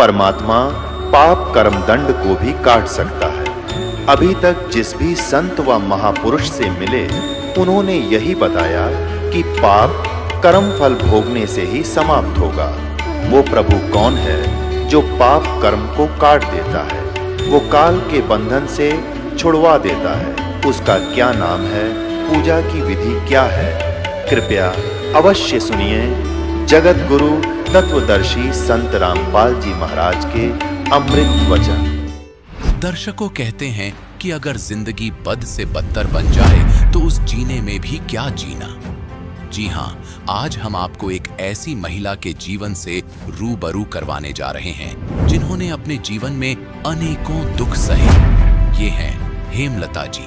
परमात्मा पाप कर्म दंड को भी काट सकता है। अभी तक जिस भी संत व महापुरुष से मिले, उन्होंने यही बताया कि पाप कर्म फल भोगने से ही समाप्त होगा। वो प्रभु कौन है जो पाप कर्म को काट देता है, वो काल के बंधन से छुड़वा देता है। उसका क्या नाम है, पूजा की विधि क्या है? कृपया अवश्य सुनिए जगत गुरु तत्वदर्शी संत रामपाल जी महाराज के अमृत वचन। दर्शकों कहते हैं कि अगर जिंदगी बद से बदतर बन जाए तो उस जीने में भी क्या जीना। जी हाँ, आज हम आपको एक ऐसी महिला के जीवन से रूबरू करवाने जा रहे हैं जिन्होंने अपने जीवन में अनेकों दुख सहे। ये हैं हेमलता जी,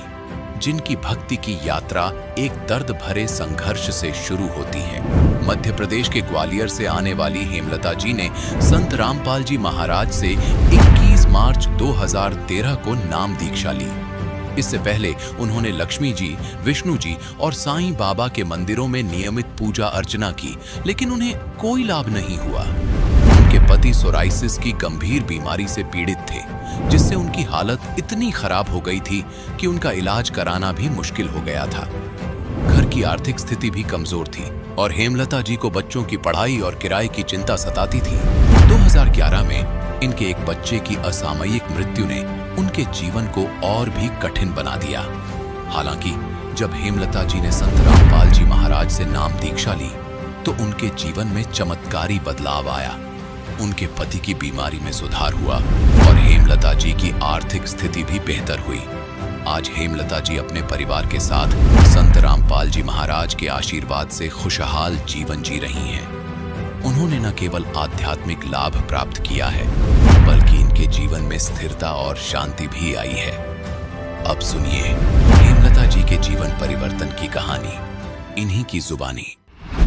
जिनकी भक्ति की यात्रा एक दर्द भरे संघर्ष से शुरू होती है। मध्य प्रदेश के ग्वालियर से आने वाली हेमलता जी ने संत रामपाल जी महाराज से 21 मार्च 2013 को नाम दीक्षा ली। इससे पहले उन्होंने लक्ष्मी जी, विष्णु जी और साईं बाबा के मंदिरों में नियमित पूजा अर्चना की, लेकिन उन्हें कोई लाभ नहीं हुआ। उनके पति सोराइसिस की गंभीर बीमारी से पीड़ित थे, जिससे उनकी हालत इतनी खराब हो गई थी कि उनका इलाज कराना भी मुश्किल हो गया था। घर की आर्थिक स्थिति भी कमजोर थी और हेमलता जी को बच्चों की पढ़ाई और किराए की चिंता सताती थी। 2011 में इनके एक बच्चे की असामयिक मृत्यु ने उनके जीवन को और भी कठिन बना दिया। हालांकि जब हेमलता जी ने संत रामपाल जी महाराज से नाम दीक्षा ली तो उनके जीवन में चमत्कारी बदलाव आया। उनके पति की बीमारी में सुधार हुआ और हेमलता जी की आर्थिक स्थिति भी बेहतर हुई। आज हेमलता जी अपने परिवार के साथ संत रामपाल जी महाराज के आशीर्वाद से खुशहाल जीवन जी रही हैं। उन्होंने न केवल आध्यात्मिक लाभ प्राप्त किया है, बल्कि इनके जीवन में स्थिरता और शांति भी आई है। अब सुनिए हेमलता जी के जीवन परिवर्तन की कहानी इन्हीं की जुबानी।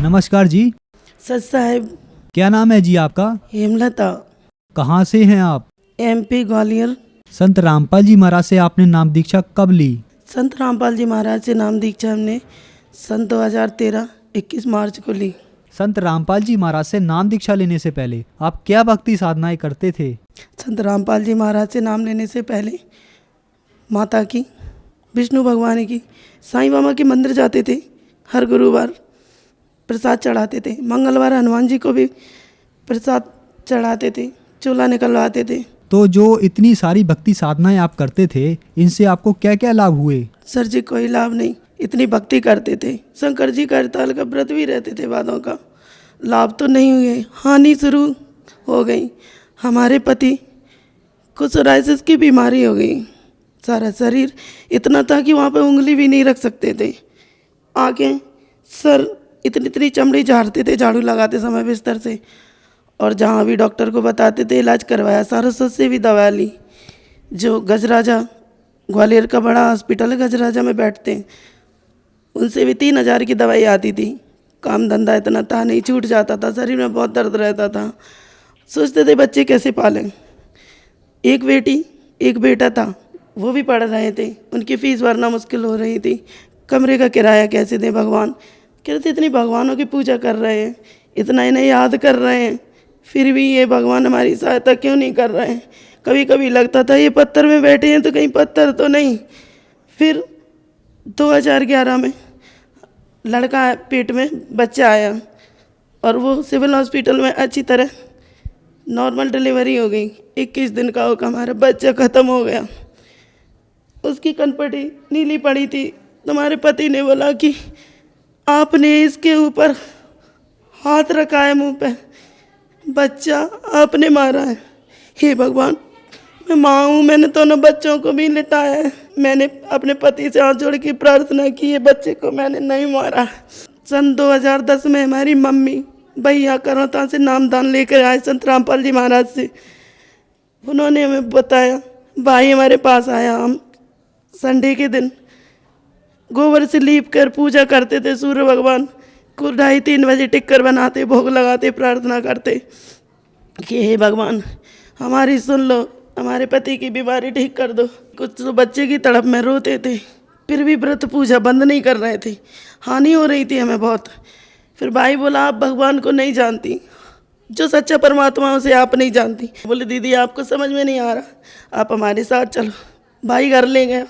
नमस्कार जी। सच साहब। क्या नाम है जी आपका? हेमलता। कहाँ से हैं आप? MP ग्वालियर। संत रामपाल जी महाराज से आपने नाम दीक्षा कब ली? संत रामपाल जी महाराज से नाम दीक्षा हमने सन 2013 21 मार्च को ली। संत रामपाल जी महाराज से नाम दीक्षा लेने से पहले आप क्या भक्ति साधनाएं करते थे? संत रामपाल जी महाराज से नाम लेने से पहले माता की, विष्णु भगवान की, साईं बाबा के मंदिर जाते थे। हर गुरुवार प्रसाद चढ़ाते थे। मंगलवार हनुमान जी को भी प्रसाद चढ़ाते थे, चूल्हा निकलवाते थे। तो जो इतनी सारी भक्ति साधनाएं आप करते थे, इनसे आपको क्या क्या लाभ हुए? सर जी कोई लाभ नहीं, इतनी भक्ति करते थे। शंकर जी का हड़ताल का व्रत भी रहते थे वादों का। लाभ तो नहीं हुए, हानि शुरू हो गई। हमारे पति को सोराइसिस की बीमारी हो गई। सारा शरीर इतना था कि वहाँ पे उंगली भी नहीं रख सकते थे। आंखें, सर, इतनी इतनी चमड़ी झाड़ते थे झाड़ू लगाते समय बिस्तर से। और जहाँ भी डॉक्टर को बताते थे इलाज करवाया, सारस्वत से भी दवा ली। जो गजराजा, ग्वालियर का बड़ा हॉस्पिटल है, गजराजा में बैठते हैं, उनसे भी 3000 की दवाई आती थी। काम धंधा इतना था नहीं, छूट जाता था, शरीर में बहुत दर्द रहता था। सोचते थे बच्चे कैसे पालें। एक बेटी एक बेटा था, वो भी पढ़ रहे थे, उनकी फीस भरना मुश्किल हो रही थी। कमरे का किराया कैसे दें भगवान। कहते इतनी भगवानों की पूजा कर रहे हैं, इतना इन्हें याद कर रहे हैं, फिर भी ये भगवान हमारी सहायता क्यों नहीं कर रहे हैं। कभी कभी लगता था ये पत्थर में बैठे हैं तो कहीं पत्थर तो नहीं। फिर 2011 में लड़का पेट में बच्चा आया और वो सिविल हॉस्पिटल में अच्छी तरह नॉर्मल डिलीवरी हो गई। 21 दिन का होकर हमारा बच्चा ख़त्म हो गया। उसकी कनपटी नीली पड़ी थी। तुम्हारे पति ने बोला कि आपने इसके ऊपर हाथ रखा है मुंह पे, बच्चा आपने मारा है। हे भगवान, मैं माँ हूँ, मैंने दोनों बच्चों को भी लिटाया है। मैंने अपने पति से हाथ जोड़ के प्रार्थना की है, बच्चे को मैंने नहीं मारा। सन 2010 में हमारी मम्मी भैया करौता से नामदान लेकर आए संत रामपाल जी महाराज से। उन्होंने हमें बताया, भाई हमारे पास आया। हम संडे के दिन गोबर से लीप कर पूजा करते थे। सूर्य भगवान को 2:30-3 बजे टिक कर बनाते, भोग लगाते, प्रार्थना करते कि हे भगवान हमारी सुन लो, हमारे पति की बीमारी ठीक कर दो। कुछ तो बच्चे की तड़प में रोते थे, फिर भी व्रत पूजा बंद नहीं कर रहे थे। हानि हो रही थी हमें बहुत। फिर भाई बोला आप भगवान को नहीं जानती, जो सच्चा परमात्मा है, उसे आप नहीं जानती। बोले दीदी आपको समझ में नहीं आ रहा, आप हमारे साथ चलो। भाई घर ले गया,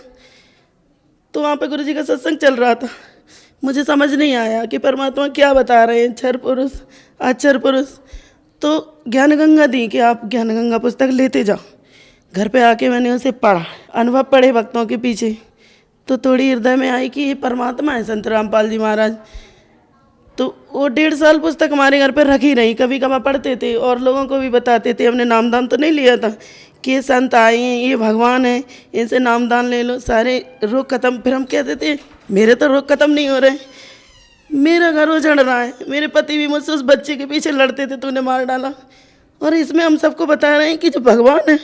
तो वहाँ पे गुरुजी का सत्संग चल रहा था। मुझे समझ नहीं आया कि परमात्मा क्या बता रहे हैं, क्षर पुरुष अक्षर पुरुष। तो ज्ञान गंगा दी कि आप ज्ञान गंगा पुस्तक लेते जाओ। घर पे आके मैंने उसे पढ़ा, अनुभव पढ़े भक्तों के पीछे, तो थोड़ी हृदय में आई कि ये परमात्मा है संत रामपाल जी महाराज। तो वो 1.5 साल पुस्तक हमारे घर पर रखी रही, कभी कभार पढ़ते थे और लोगों को भी बताते थे। हमने नामदान तो नहीं लिया था कि ये संत आए हैं, ये भगवान है, इनसे नामदान ले लो, सारे रोग खत्म। फिर हम कहते थे मेरे तो रोग खत्म नहीं हो रहे, मेरा घर उजड़ रहा है, मेरे पति भी मुझसे उस बच्चे के पीछे लड़ते थे, तूने मार डाला। और इसमें हम सबको बता रहे हैं कि जो भगवान है,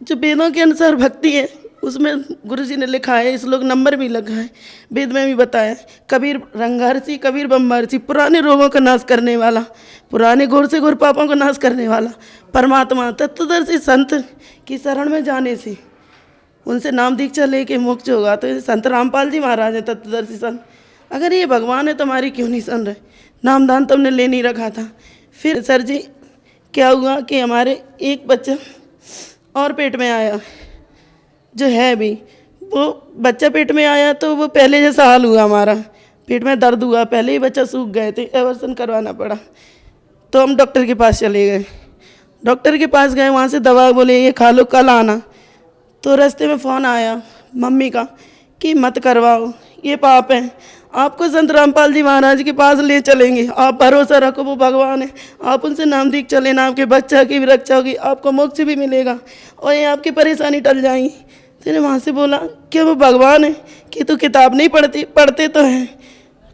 जो वेदों के अनुसार भक्ति है, उसमें गुरुजी ने लिखा है, इस लोग नंबर भी लगा है, वेद में भी बताया, कबीर रंगहर्षि कबीर बम्बहर्षि, पुराने रोगों का नाश करने वाला, पुराने घोर से घोर पापों का नाश करने वाला परमात्मा तत्वदर्शी संत की शरण में जाने से उनसे नाम दीक्षा लेके मोक्ष होगा। तो ये संत रामपाल जी महाराज हैं तत्वदर्शी संत। अगर ये भगवान है तो हमारी क्यों नहीं सुन रहे? नामदान तो हमने ले नहीं रखा था। फिर सर जी क्या हुआ कि हमारे एक बच्चा और पेट में आया, जो है भी वो बच्चा पेट में आया, तो वो पहले जैसा हाल हुआ, हमारा पेट में दर्द हुआ, पहले ही बच्चा सूख गए थे, एवर्सन करवाना पड़ा। तो हम डॉक्टर के पास चले गए, डॉक्टर के पास गए, वहाँ से दवा बोले ये खा लो कल आना। तो रास्ते में फ़ोन आया मम्मी का कि मत करवाओ, ये पाप है, आपको संत रामपाल जी महाराज के पास ले चलेंगे, आप भरोसा रखो, वो भगवान है, आप उनसे नाम दीक्षा लेना, आपके बच्चा की भी रक्षा होगी, आपको मोक्ष भी मिलेगा और ये आपकी परेशानी टल जाएगी। मैंने वहाँ से बोला क्या वो भगवान है कि तू किताब नहीं पढ़ती? पढ़ते तो हैं,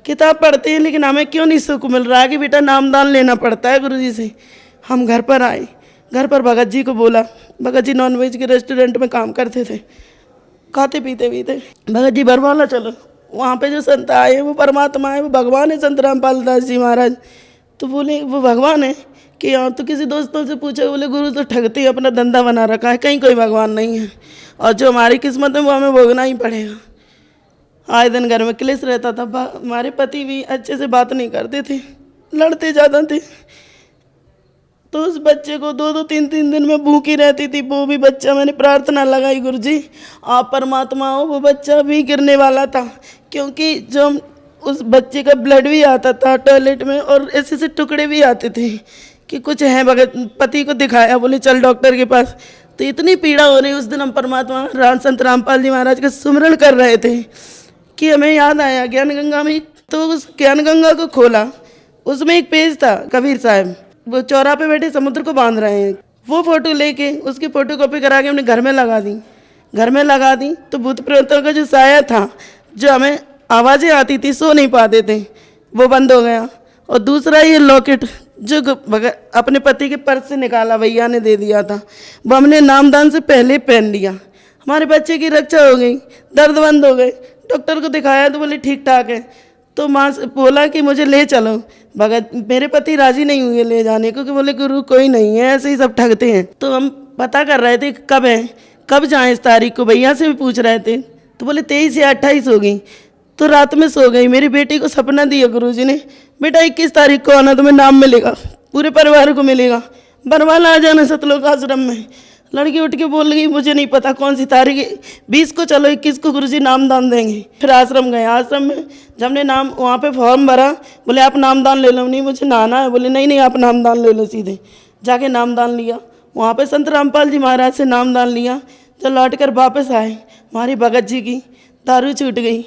किताब पढ़ते हैं, लेकिन हमें क्यों नहीं सुख मिल रहा है कि बेटा नामदान लेना पड़ता है गुरुजी से। हम घर पर आए, घर पर भगत जी को बोला, भगत जी नॉनवेज के रेस्टोरेंट में काम करते थे, खाते पीते भी थे। भगत जी बरवाला चलो, वहाँ पे जो संत आए हैं वो परमात्मा है, वो भगवान है संत रामपाल दास जी महाराज। तो बोले वो भगवान है कि हाँ। तो किसी दोस्तों से पूछा, बोले गुरु तो ठगते हैं, अपना धंधा बना रखा है, कहीं कोई भगवान नहीं है, और जो हमारी किस्मत में वो हमें भोगना ही पड़ेगा। आए दिन घर में क्लेश रहता था, हमारे पति भी अच्छे से बात नहीं करते थे, लड़ते ज़्यादा थे। तो उस बच्चे को 2-2 3-3 दिन में भूखी रहती थी वो भी बच्चा। मैंने प्रार्थना लगाई, गुरुजी आप परमात्मा हो। वो बच्चा भी गिरने वाला था, क्योंकि जो उस बच्चे का ब्लड भी आता था टॉयलेट में, और ऐसे से टुकड़े भी आते थे कि कुछ है। भगत पति को दिखाया, बोले चल डॉक्टर के पास। तो इतनी पीड़ा हो रही, उस दिन हम परमात्मा संत रामपाल जी महाराज का सुमरण कर रहे थे कि हमें याद आया ज्ञान गंगा में। तो उस ज्ञान गंगा को खोला, उसमें एक पेज था, कबीर साहब वो चौराहे पे बैठे समुद्र को बांध रहे हैं। वो फोटो लेके उसकी फोटो कॉपी करा के हमने घर में लगा दी। घर में लगा दी तो भूत प्रेतों का जो साया था, जो हमें आवाज़ें आती थी, सो नहीं पाते थे, वो बंद हो गया। और दूसरा ये लॉकेट जो अपने पति के पर्स से निकाला, भैया ने दे दिया था, वो हमने नामदान से पहले पहन लिया। हमारे बच्चे की रक्षा हो गई, दर्द बंद हो गए। डॉक्टर को दिखाया तो बोले ठीक ठाक है। तो माँ से बोला कि मुझे ले चलो। भगत मेरे पति राजी नहीं हुए ले जाने को, कि बोले गुरु कोई नहीं है, ऐसे ही सब ठगते हैं। तो हम पता कर रहे थे कब है, कब जाएं इस तारीख को, भैया से भी पूछ रहे थे। तो बोले 23 या 28 हो गई। तो रात में सो गई। मेरी बेटी को सपना दिया गुरुजी ने, बेटा 21 तारीख को आना, तुम्हें नाम मिलेगा, पूरे परिवार को मिलेगा, बरवाला आ जाना सतलोक आश्रम में। लड़की उठ के बोल गई मुझे नहीं पता कौन सी तारीख है, 20 को चलो, 21 को गुरुजी नामदान देंगे। फिर आश्रम गए। आश्रम में जब हमने नाम वहाँ पे फॉर्म भरा, बोले आप नामदान ले लो। नहीं मुझे नहाना है। बोले नहीं नहीं आप नामदान ले लो। सीधे जाके नामदान लिया। वहाँ पे संत रामपाल जी महाराज से नामदान लिया। जब लौट कर वापस आए, हमारी भगत जी की दारू छूट गई।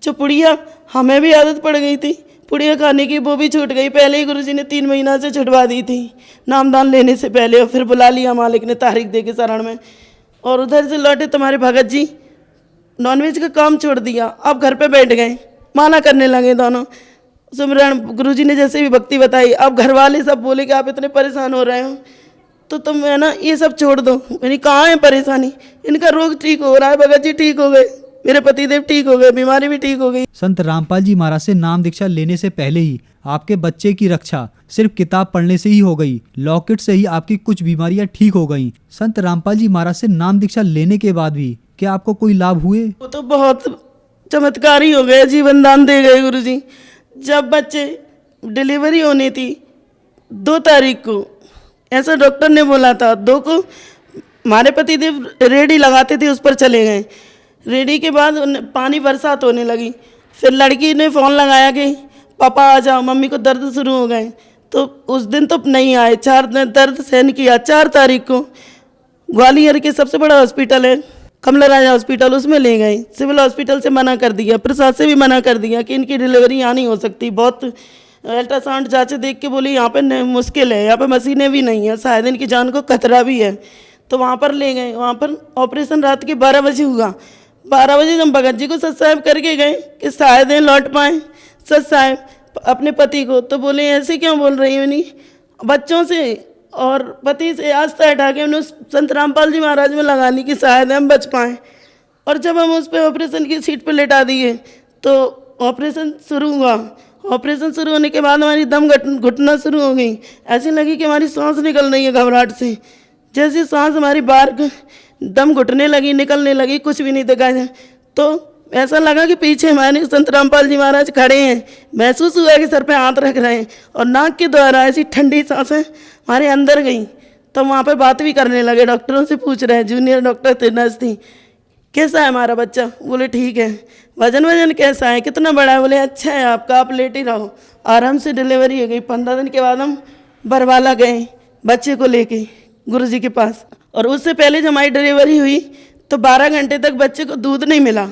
जो पुड़िया हमें भी आदत पड़ गई थी पुड़िया खाने की, वो भी छूट गई। पहले ही गुरुजी ने 3 महीना से छुटवा दी थी नामदान लेने से पहले। और फिर बुला लिया मालिक ने तारीख दे के शरण में। और उधर से लौटे तुम्हारे भगत जी नॉनवेज का काम छोड़ दिया, अब घर पे बैठ गए, माना करने लगे दोनों। सुमरण गुरुजी ने जैसे भी भक्ति बताई, अब घर वाले सब बोले कि आप इतने परेशान हो रहे हो तो तुम है ना ये सब छोड़ दो। मैंने कहाँ है परेशानी, इनका रोग ठीक हो रहा है, भगत जी ठीक हो गए, मेरे पतिदेव ठीक हो गए, बीमारी भी ठीक हो गई। संत रामपाल जी महाराज से नाम दीक्षा लेने से पहले ही आपके बच्चे की रक्षा सिर्फ किताब पढ़ने से ही हो गई, लॉकेट से ही आपकी कुछ बीमारियां ठीक हो गईं। संत रामपाल जी महाराज से नाम दीक्षा लेने के बाद भी क्या आपको कोई लाभ हुए? वो तो बहुत चमत्कार ही हो गए, जीवन दान दे गए गुरुजी। जब बच्चे डिलीवरी होनी थी 2 तारीख को ऐसा डॉक्टर ने बोला था। 2 को हमारे पतिदेव रेडी लगाते थे, उस पर चले गए। रेडी के बाद पानी बरसात होने लगी। फिर लड़की ने फ़ोन लगाया कि पापा आ जाओ, मम्मी को दर्द शुरू हो गए। तो उस दिन तो नहीं आए, 4 दिन दर्द सहन किया। 4 तारीख को ग्वालियर के सबसे बड़ा हॉस्पिटल है कमला राजा हॉस्पिटल, उसमें ले गए। सिविल हॉस्पिटल से मना कर दिया, प्रशासन से भी मना कर दिया कि इनकी डिलीवरी यहाँ नहीं हो सकती। बहुत अल्ट्रासाउंड जांचे देख के बोली यहाँ पे मुश्किल है, यहाँ पे मशीनें भी नहीं है, शायद इनकी जान को खतरा भी है। तो वहाँ पर ले गए। वहाँ पर ऑपरेशन रात के 12 बजे हुआ। 12 बजे हम भगत जी को सच साहब करके गए कि शायद लौट पाएँ। सच साहब अपने पति को तो बोले ऐसे क्यों बोल रही हो, नहीं बच्चों से और पति से आस्था हटा के उन्होंने संत रामपाल जी महाराज में लगा ली कि शायद हम बच पाएँ। और जब हम उस पर ऑपरेशन की सीट पर लेटा दिए तो ऑपरेशन शुरू हुआ। ऑपरेशन शुरू होने के बाद हमारी दम घुटना शुरू हो गई। ऐसी लगी कि हमारी सांस निकल रही है घबराहट से। जैसे सांस हमारी बाहर दम घुटने लगी, निकलने लगी, कुछ भी नहीं दिखा जाए। तो ऐसा लगा कि पीछे हमारे संत रामपाल जी महाराज खड़े हैं। महसूस हुआ कि सर पे हाथ रख रहे हैं और नाक के द्वारा ऐसी ठंडी सांसें हमारे अंदर गई। तो वहाँ पे बात भी करने लगे, डॉक्टरों से पूछ रहे हैं, जूनियर डॉक्टर थे, नर्स थी, कैसा है हमारा बच्चा? बोले ठीक है। वजन कैसा है, कितना बड़ा है? बोले अच्छा है आपका, आप लेट ही रहो। आराम से डिलीवरी हो गई। 15 दिन के बाद हम बरवाला गए बच्चे को लेके गुरुजी के पास। और उससे पहले जब हमारी डिलीवरी हुई तो 12 घंटे तक बच्चे को दूध नहीं मिला।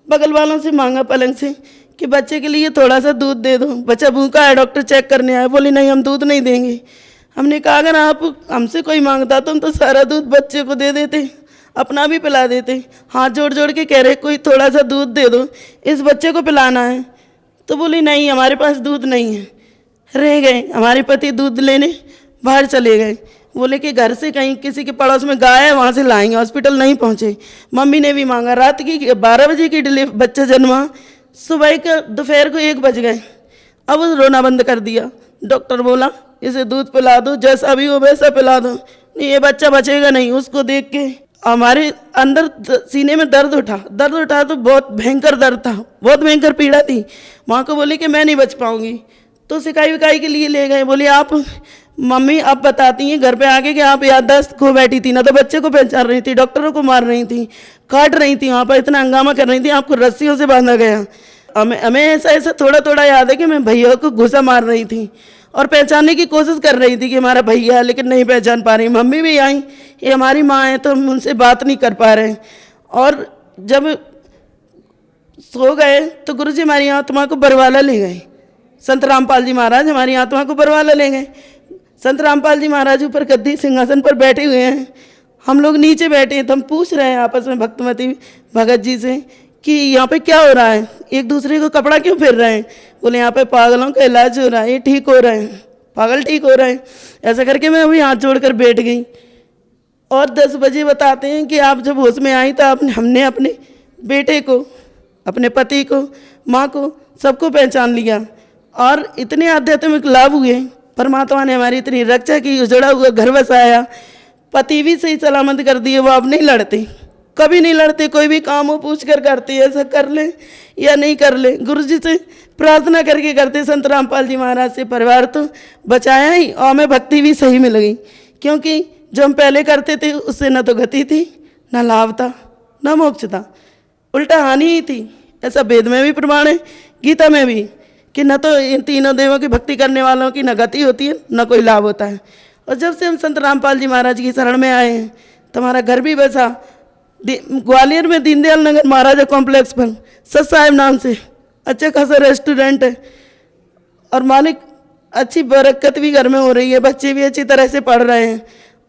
बगल वालों से मांगा पलंग से कि बच्चे के लिए थोड़ा सा दूध दे दो, बच्चा भूखा है, डॉक्टर चेक करने आए। बोली नहीं हम दूध नहीं देंगे। हमने कहा अगर आप हमसे कोई मांगता तो हम तो सारा दूध बच्चे को दे देते, अपना भी पिला देते। हाथ जोड़ जोड़ के कह रहे कोई थोड़ा सा दूध दे दो, इस बच्चे को पिलाना है। तो बोली नहीं हमारे पास दूध नहीं है। रह गए। हमारे पति दूध लेने बाहर चले गए। बोले कि घर से कहीं किसी के पड़ोस में गाय है वहाँ से लाएंगे। हॉस्पिटल नहीं पहुँचे। मम्मी ने भी मांगा। रात की 12 बजे की बच्चा जन्मा, सुबह के दोपहर को 1 बज गए। अब रोना बंद कर दिया। डॉक्टर बोला इसे दूध पिला दो, जैसा भी हो वैसा पिला दो, नहीं ये बच्चा बचेगा नहीं। उसको देख के हमारे अंदर सीने में दर्द उठा तो बहुत भयंकर दर्द था, बहुत भयंकर पीड़ा थी। माँ को बोली कि मैं नहीं बच पाऊँगी। तो सिकाई विकाई के लिए ले गए। बोले आप मम्मी अब बताती हैं घर पे आके कि आप याददाश्त खो बैठी थी ना, तो बच्चे को पहचान रही थी, डॉक्टरों को मार रही थी, काट रही थी, वहाँ पर इतना हंगामा कर रही थी, आपको रस्सियों से बांधा गया। हमें ऐसा थोड़ा थोड़ा याद है कि मैं भैया को घुसा मार रही थी और पहचानने की कोशिश कर रही थी कि हमारा भैया है, लेकिन नहीं पहचान पा रही। मम्मी भी आई, ये हमारी माँ है, तो हम उनसे बात नहीं कर पा रहे। और जब सो गए तो गुरुजी हमारी आत्मा को बरवाला ले गए। संत रामपाल जी महाराज हमारी आत्मा को बरवाला ले गए। संत रामपाल जी महाराज ऊपर गद्दी सिंहासन पर बैठे हुए हैं, हम लोग नीचे बैठे हैं। तो हम पूछ रहे हैं आपस में भक्तमती भगत जी से कि यहाँ पे क्या हो रहा है, एक दूसरे को कपड़ा क्यों फिर रहे हैं? बोले यहाँ पे पागलों का इलाज हो रहा है, ये ठीक हो रहे हैं, पागल ठीक हो रहे हैं। ऐसा करके मैं अभी हाथ जोड़कर बैठ गई। और 10 बजे बताते हैं कि आप जब होश में आई तो हमने अपने बेटे को, अपने पति को, माँ को, सबको पहचान लिया। और इतने आध्यात्मिक लाभ हुए, परमात्मा ने हमारी इतनी रक्षा की, उजड़ा हुआ घर बसाया, पति भी सही सलामत कर दिए। वो अब नहीं लड़ते, कभी नहीं लड़ते, कोई भी काम हो पूछ कर करते, ऐसा कर ले या नहीं कर ले, गुरु जी से प्रार्थना करके करते। संत रामपाल जी महाराज से परिवार तो बचाया ही, और हमें भक्ति भी सही मिल गई। क्योंकि जो हम पहले करते थे उससे न तो गति थी, न लाभ था, न मोक्ष था, उल्टा हानि ही थी। ऐसा वेद में भी प्रमाण है, गीता में भी, कि न तो इन तीनों देवों की भक्ति करने वालों की न गति होती है, न कोई लाभ होता है। और जब से हम संत रामपाल जी महाराज की शरण में आए हैं तो हमारा घर भी बसा ग्वालियर में दीनदयाल नगर महाराजा कॉम्प्लेक्स पर, सत साहिब नाम से अच्छा खासा रेस्टोरेंट है। और मालिक अच्छी बरकत भी घर में हो रही है, बच्चे भी अच्छी तरह से पढ़ रहे हैं।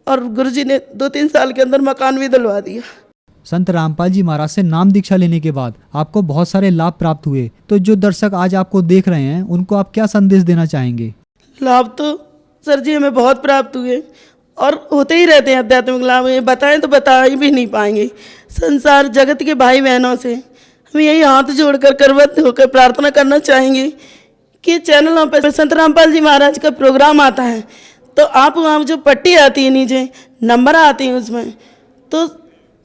और गुरुजी ने 2-3 साल के अंदर मकान भी दिलवा दिया। संत रामपाल जी महाराज से नाम दीक्षा लेने के बाद आपको बहुत सारे लाभ प्राप्त हुए। तो जो दर्शक आज आपको देख रहे हैं उनको आप क्या संदेश देना चाहेंगे? लाभ तो सर जी हमें बहुत प्राप्त हुए और होते ही रहते हैं आध्यात्मिक लाभ। ये बताएं तो बता ही भी नहीं पाएंगे। संसार जगत के भाई बहनों से हम यही हाथ जोड़कर करवत होकर प्रार्थना करना चाहेंगे कि चैनलों पर संत रामपाल जी महाराज का प्रोग्राम आता है तो आप वहाँ जो पट्टी आती है, नीचे नंबर आती है, उसमें तो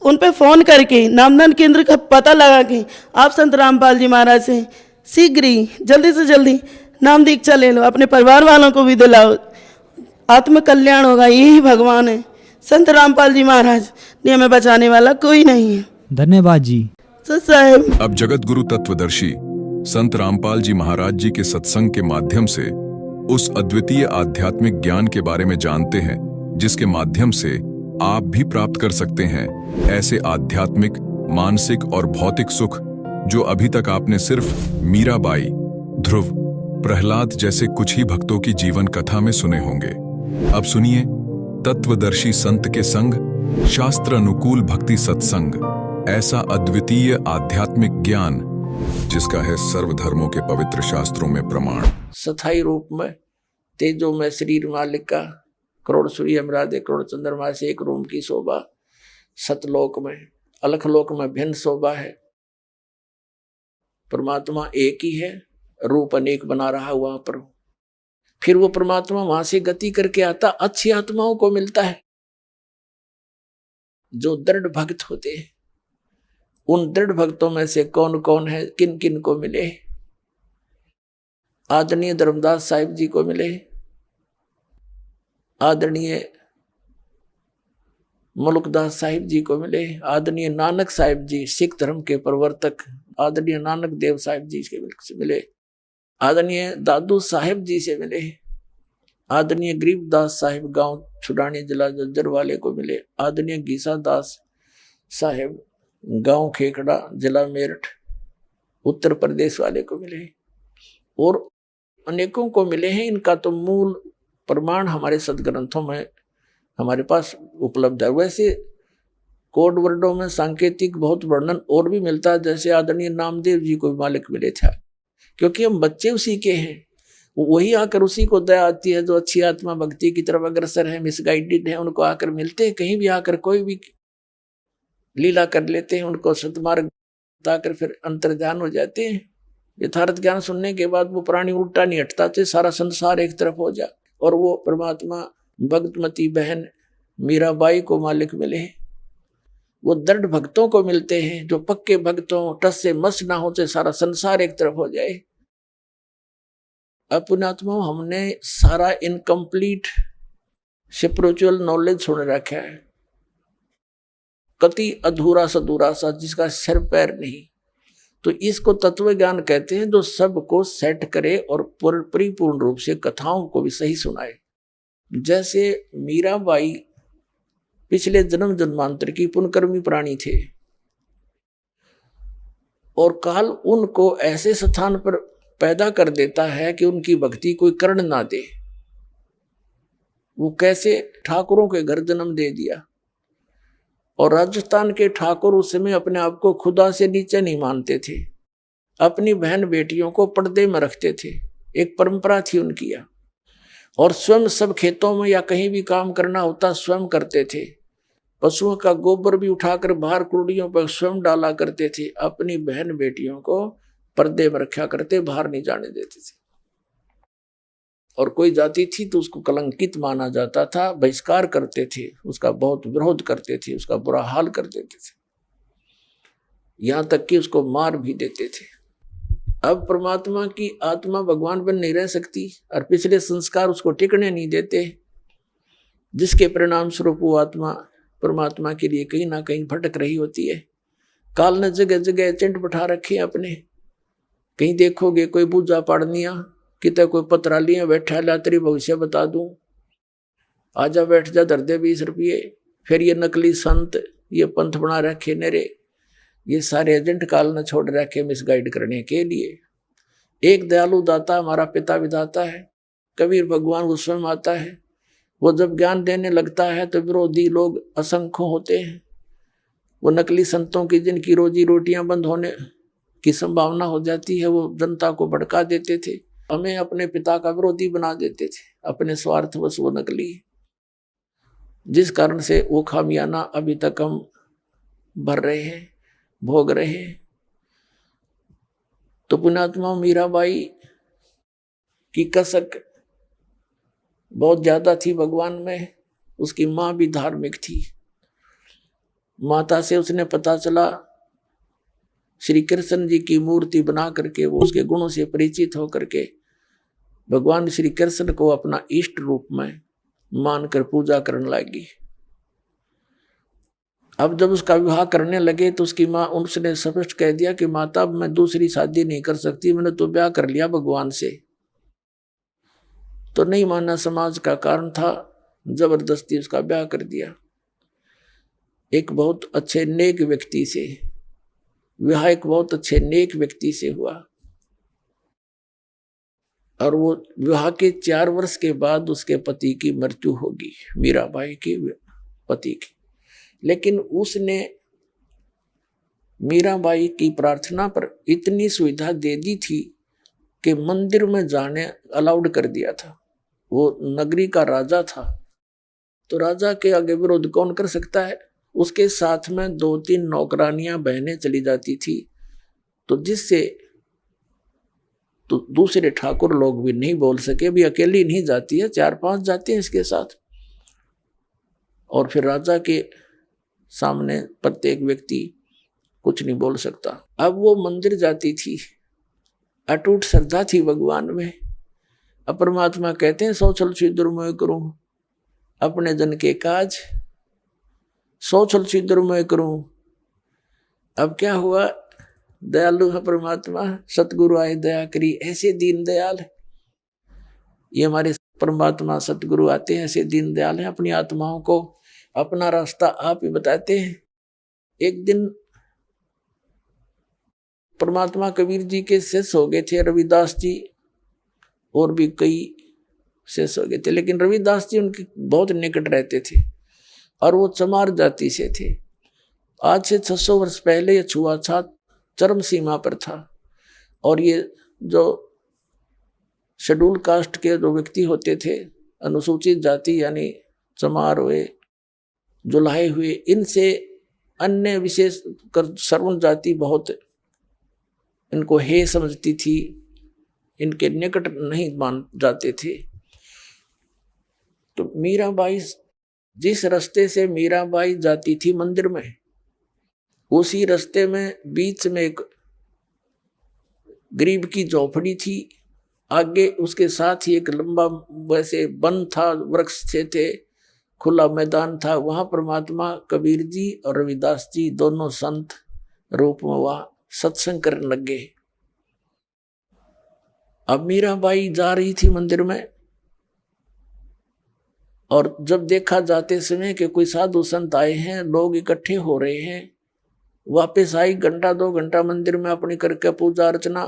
उन पे फ़ोन करके नामदान केंद्र का पता लगा के आप संत रामपाल जी महाराज से शीघ्र ही जल्दी से जल्दी नाम दीक्षा ले लो, अपने परिवार वालों को भी दिलाओ। आत्म कल्याण होगा, यही भगवान है। संत रामपाल जी महाराज ने हमें बचाने वाला कोई नहीं है। धन्यवाद जी। सत साहेब। अब जगत गुरु तत्वदर्शी संत रामपाल जी महाराज जी के सत्संग के माध्यम से उस अद्वितीय आध्यात्मिक ज्ञान के बारे में जानते हैं जिसके माध्यम से आप भी प्राप्त कर सकते हैं ऐसे आध्यात्मिक, मानसिक और भौतिक सुख जो अभी तक आपने सिर्फ मीराबाई, ध्रुव, प्रहलाद जैसे कुछ ही भक्तों की जीवन कथा में सुने होंगे। अब सुनिए तत्वदर्शी संत के संग शास्त्र अनुकूल भक्ति सत्संग, ऐसा अद्वितीय आध्यात्मिक ज्ञान जिसका है सर्वधर्मों के पवित्र शास्त्रों में प्रमाण। स्थायी रूप में तेजो में शरीर मालिक का, करोड़ सूर्य मरादे करोड़ चंद्रमा से एक रूम की शोभा, सतलोक में अलखलोक में भिन्न शोभा है। परमात्मा एक ही है, रूप अनेक बना रहा वहां पर। फिर वो परमात्मा वहां से गति करके आता, अच्छी आत्माओं को मिलता है जो दृढ़ भक्त होते हैं। उन दृढ़ भक्तों में से कौन कौन है, किन किन को मिले? आदरणीय धर्मदास साहिब जी को मिले, आदरणीय मुल्कदास साहिब जी को मिले, आदरणीय नानक साहिब जी सिख धर्म के प्रवर्तक, आदरणीय नानक देव साहिब जी से मिले, आदरणीय दादू साहिब जी से मिले, आदरणीय गरीबदास साहिब गांव छुड़ानी जिला जज्जर वाले को मिले, आदरणीय गीसा दास साहिब गांव खेखड़ा जिला मेरठ उत्तर प्रदेश वाले को मिले, और अनेकों को मिले हैं। इनका तो मूल प्रमाण हमारे सदग्रंथों में हमारे पास उपलब्ध है। वैसे कोड वर्डों में सांकेतिक बहुत वर्णन और भी मिलता है, जैसे आदरणीय नामदेव जी को भी मालिक मिले थे, क्योंकि हम बच्चे उसी के हैं। वही आकर उसी को दया आती है जो अच्छी आत्मा भक्ति की तरफ अग्रसर है, मिसगाइडेड है, उनको आकर मिलते हैं। कहीं भी आकर कोई भी लीला कर लेते हैं, उनको सतमार्ग बताकर फिर अंतर्ध्यान हो जाते हैं। यथार्थ ज्ञान सुनने के बाद वो प्राणी उल्टा नहीं हटता थे, सारा संसार एक तरफ हो जा। और वो परमात्मा भक्तमती बहन मीराबाई को मालिक मिले। वो दृढ़ भक्तों को मिलते हैं जो पक्के भक्तों, टस से मस ना होते, सारा संसार एक तरफ हो जाए। अपनात्मा हमने सारा इनकम्प्लीट स्पिरिचुअल नॉलेज सुन रखा है, कति अधूरा सधूरा सा जिसका सिर पैर नहीं। तो इसको तत्व ज्ञान कहते हैं, जो सबको सेट करे और परिपूर्ण रूप से कथाओं को भी सही सुनाए। जैसे मीराबाई पिछले जन्म जन्मांतर की पुण्यकर्मी प्राणी थे, और काल उनको ऐसे स्थान पर पैदा कर देता है कि उनकी भक्ति कोई कर्ण ना दे। वो कैसे ठाकुरों के घर जन्म दे दिया, और राजस्थान के ठाकुर उस समय अपने आप को खुदा से नीचे नहीं मानते थे, अपनी बहन बेटियों को पर्दे में रखते थे, एक परंपरा थी उनकी। और स्वयं सब खेतों में या कहीं भी काम करना होता स्वयं करते थे। पशुओं का गोबर भी उठाकर बाहर कुर्डियों पर स्वयं डाला करते थे। अपनी बहन बेटियों को पर्दे में रखा करते, बाहर नहीं जाने देते थे। और कोई जाति थी तो उसको कलंकित माना जाता था, बहिष्कार करते थे, उसका बहुत विरोध करते थे, उसका बुरा हाल कर देते थे, यहां तक कि उसको मार भी देते थे। अब परमात्मा की आत्मा भगवान बन नहीं रह सकती, और पिछले संस्कार उसको टिकने नहीं देते, जिसके परिणाम स्वरूप वो आत्मा परमात्मा के लिए कहीं ना कहीं भटक रही होती है। काल ने जगह जगह एजेंट बैठा रखे अपने। कहीं देखोगे कोई पूजा पाड़निया, कितने कोई पत्रालियां बैठा ला, तेरी भविष्य बता दूं, आजा बैठ जा, धर दे 20 रुपये। फिर ये नकली संत, ये पंथ बना रखे नेरे, ये सारे एजेंट काल ने छोड़ रखे मिसगाइड करने के लिए। एक दयालु दाता हमारा पिता विधाता है, कबीर भगवान वो स्वयं आता है। वो जब ज्ञान देने लगता है तो विरोधी लोग असंख्य होते हैं। वो नकली संतों की जिनकी रोजी रोटियां बंद होने की संभावना हो जाती है, वो जनता को भड़का देते थे, हमें अपने पिता का विरोधी बना देते थे, अपने स्वार्थवश वो नकली, जिस कारण से वो खामियाना अभी तक हम भर रहे हैं, भोग रहे हैं। तो पुण्यात्मा मीराबाई की कसक बहुत ज्यादा थी भगवान में। उसकी माँ भी धार्मिक थी। माता से उसने पता चला, श्री कृष्ण जी की मूर्ति बना करके वो उसके गुणों से परिचित होकर के भगवान श्री कृष्ण को अपना इष्ट रूप में मानकर पूजा करने लगी। अब जब उसका विवाह करने लगे तो उसकी माँ, उसने स्पष्ट कह दिया कि माता अब मैं दूसरी शादी नहीं कर सकती, मैंने तो ब्याह कर लिया भगवान से। तो नहीं माना, समाज का कारण था, जबरदस्ती उसका ब्याह कर दिया। एक बहुत अच्छे नेक व्यक्ति से विवाह, एक बहुत अच्छे नेक व्यक्ति से हुआ। और वो विवाह के 4 वर्ष के बाद उसके पति की मृत्यु होगी, मीराबाई के पति की। लेकिन उसने मीराबाई की प्रार्थना पर इतनी सुविधा दे दी थी कि मंदिर में जाने अलाउड कर दिया था। वो नगरी का राजा था, तो राजा के आगे विरोध कौन कर सकता है। उसके साथ में 2-3 नौकरानियां बहनें चली जाती थी, तो जिससे तो दूसरे ठाकुर लोग भी नहीं बोल सके, भी अकेली नहीं जाती है, 4-5 जाते हैं इसके साथ। और फिर राजा के सामने प्रत्येक व्यक्ति कुछ नहीं बोल सकता। अब वो मंदिर जाती थी, अटूट श्रद्धा थी भगवान में। अब परमात्मा कहते हैं सो छल छिद्र मैं करूं अपने जन के काज, सो छल छिद्र मैं करूं। अब क्या हुआ, दयालु है परमात्मा, सतगुरु आए दया करी, ऐसे दीन दयाल है ये हमारे परमात्मा। सतगुरु आते हैं ऐसे दीन दयाल है, अपनी आत्माओं को अपना रास्ता आप ही बताते हैं। एक दिन परमात्मा कबीर जी के शिष्य हो गए थे, रविदास जी और भी कई शिष्य हो गए थे, लेकिन रविदास जी उनके बहुत निकट रहते थे और वो चमार जाति से थे। आज से 600 वर्ष पहले ये छुआछूत चरम सीमा पर था। और ये जो शेड्यूल कास्ट के जो व्यक्ति होते थे, अनुसूचित जाति यानी चमार हुए, जुलाहे हुए, इनसे अन्य विशेष कर सर्वण जाति बहुत इनको हे समझती थी, इनके निकट नहीं मान जाते थे। तो मीराबाई, जिस रास्ते से मीराबाई जाती थी मंदिर में, उसी रास्ते में बीच में एक गरीब की झोपड़ी थी, आगे उसके साथ ही एक लंबा वैसे वन था, वृक्ष थे, खुला मैदान था। वहां परमात्मा कबीर जी और रविदास जी दोनों संत रूप में वहां सत्संग करने लग गए। अब मीराबाई जा रही थी मंदिर में, और जब देखा जाते समय कि कोई साधु संत आए हैं, लोग इकट्ठे हो रहे हैं, वापस आई 1-2 घंटा मंदिर में अपनी करके पूजा अर्चना,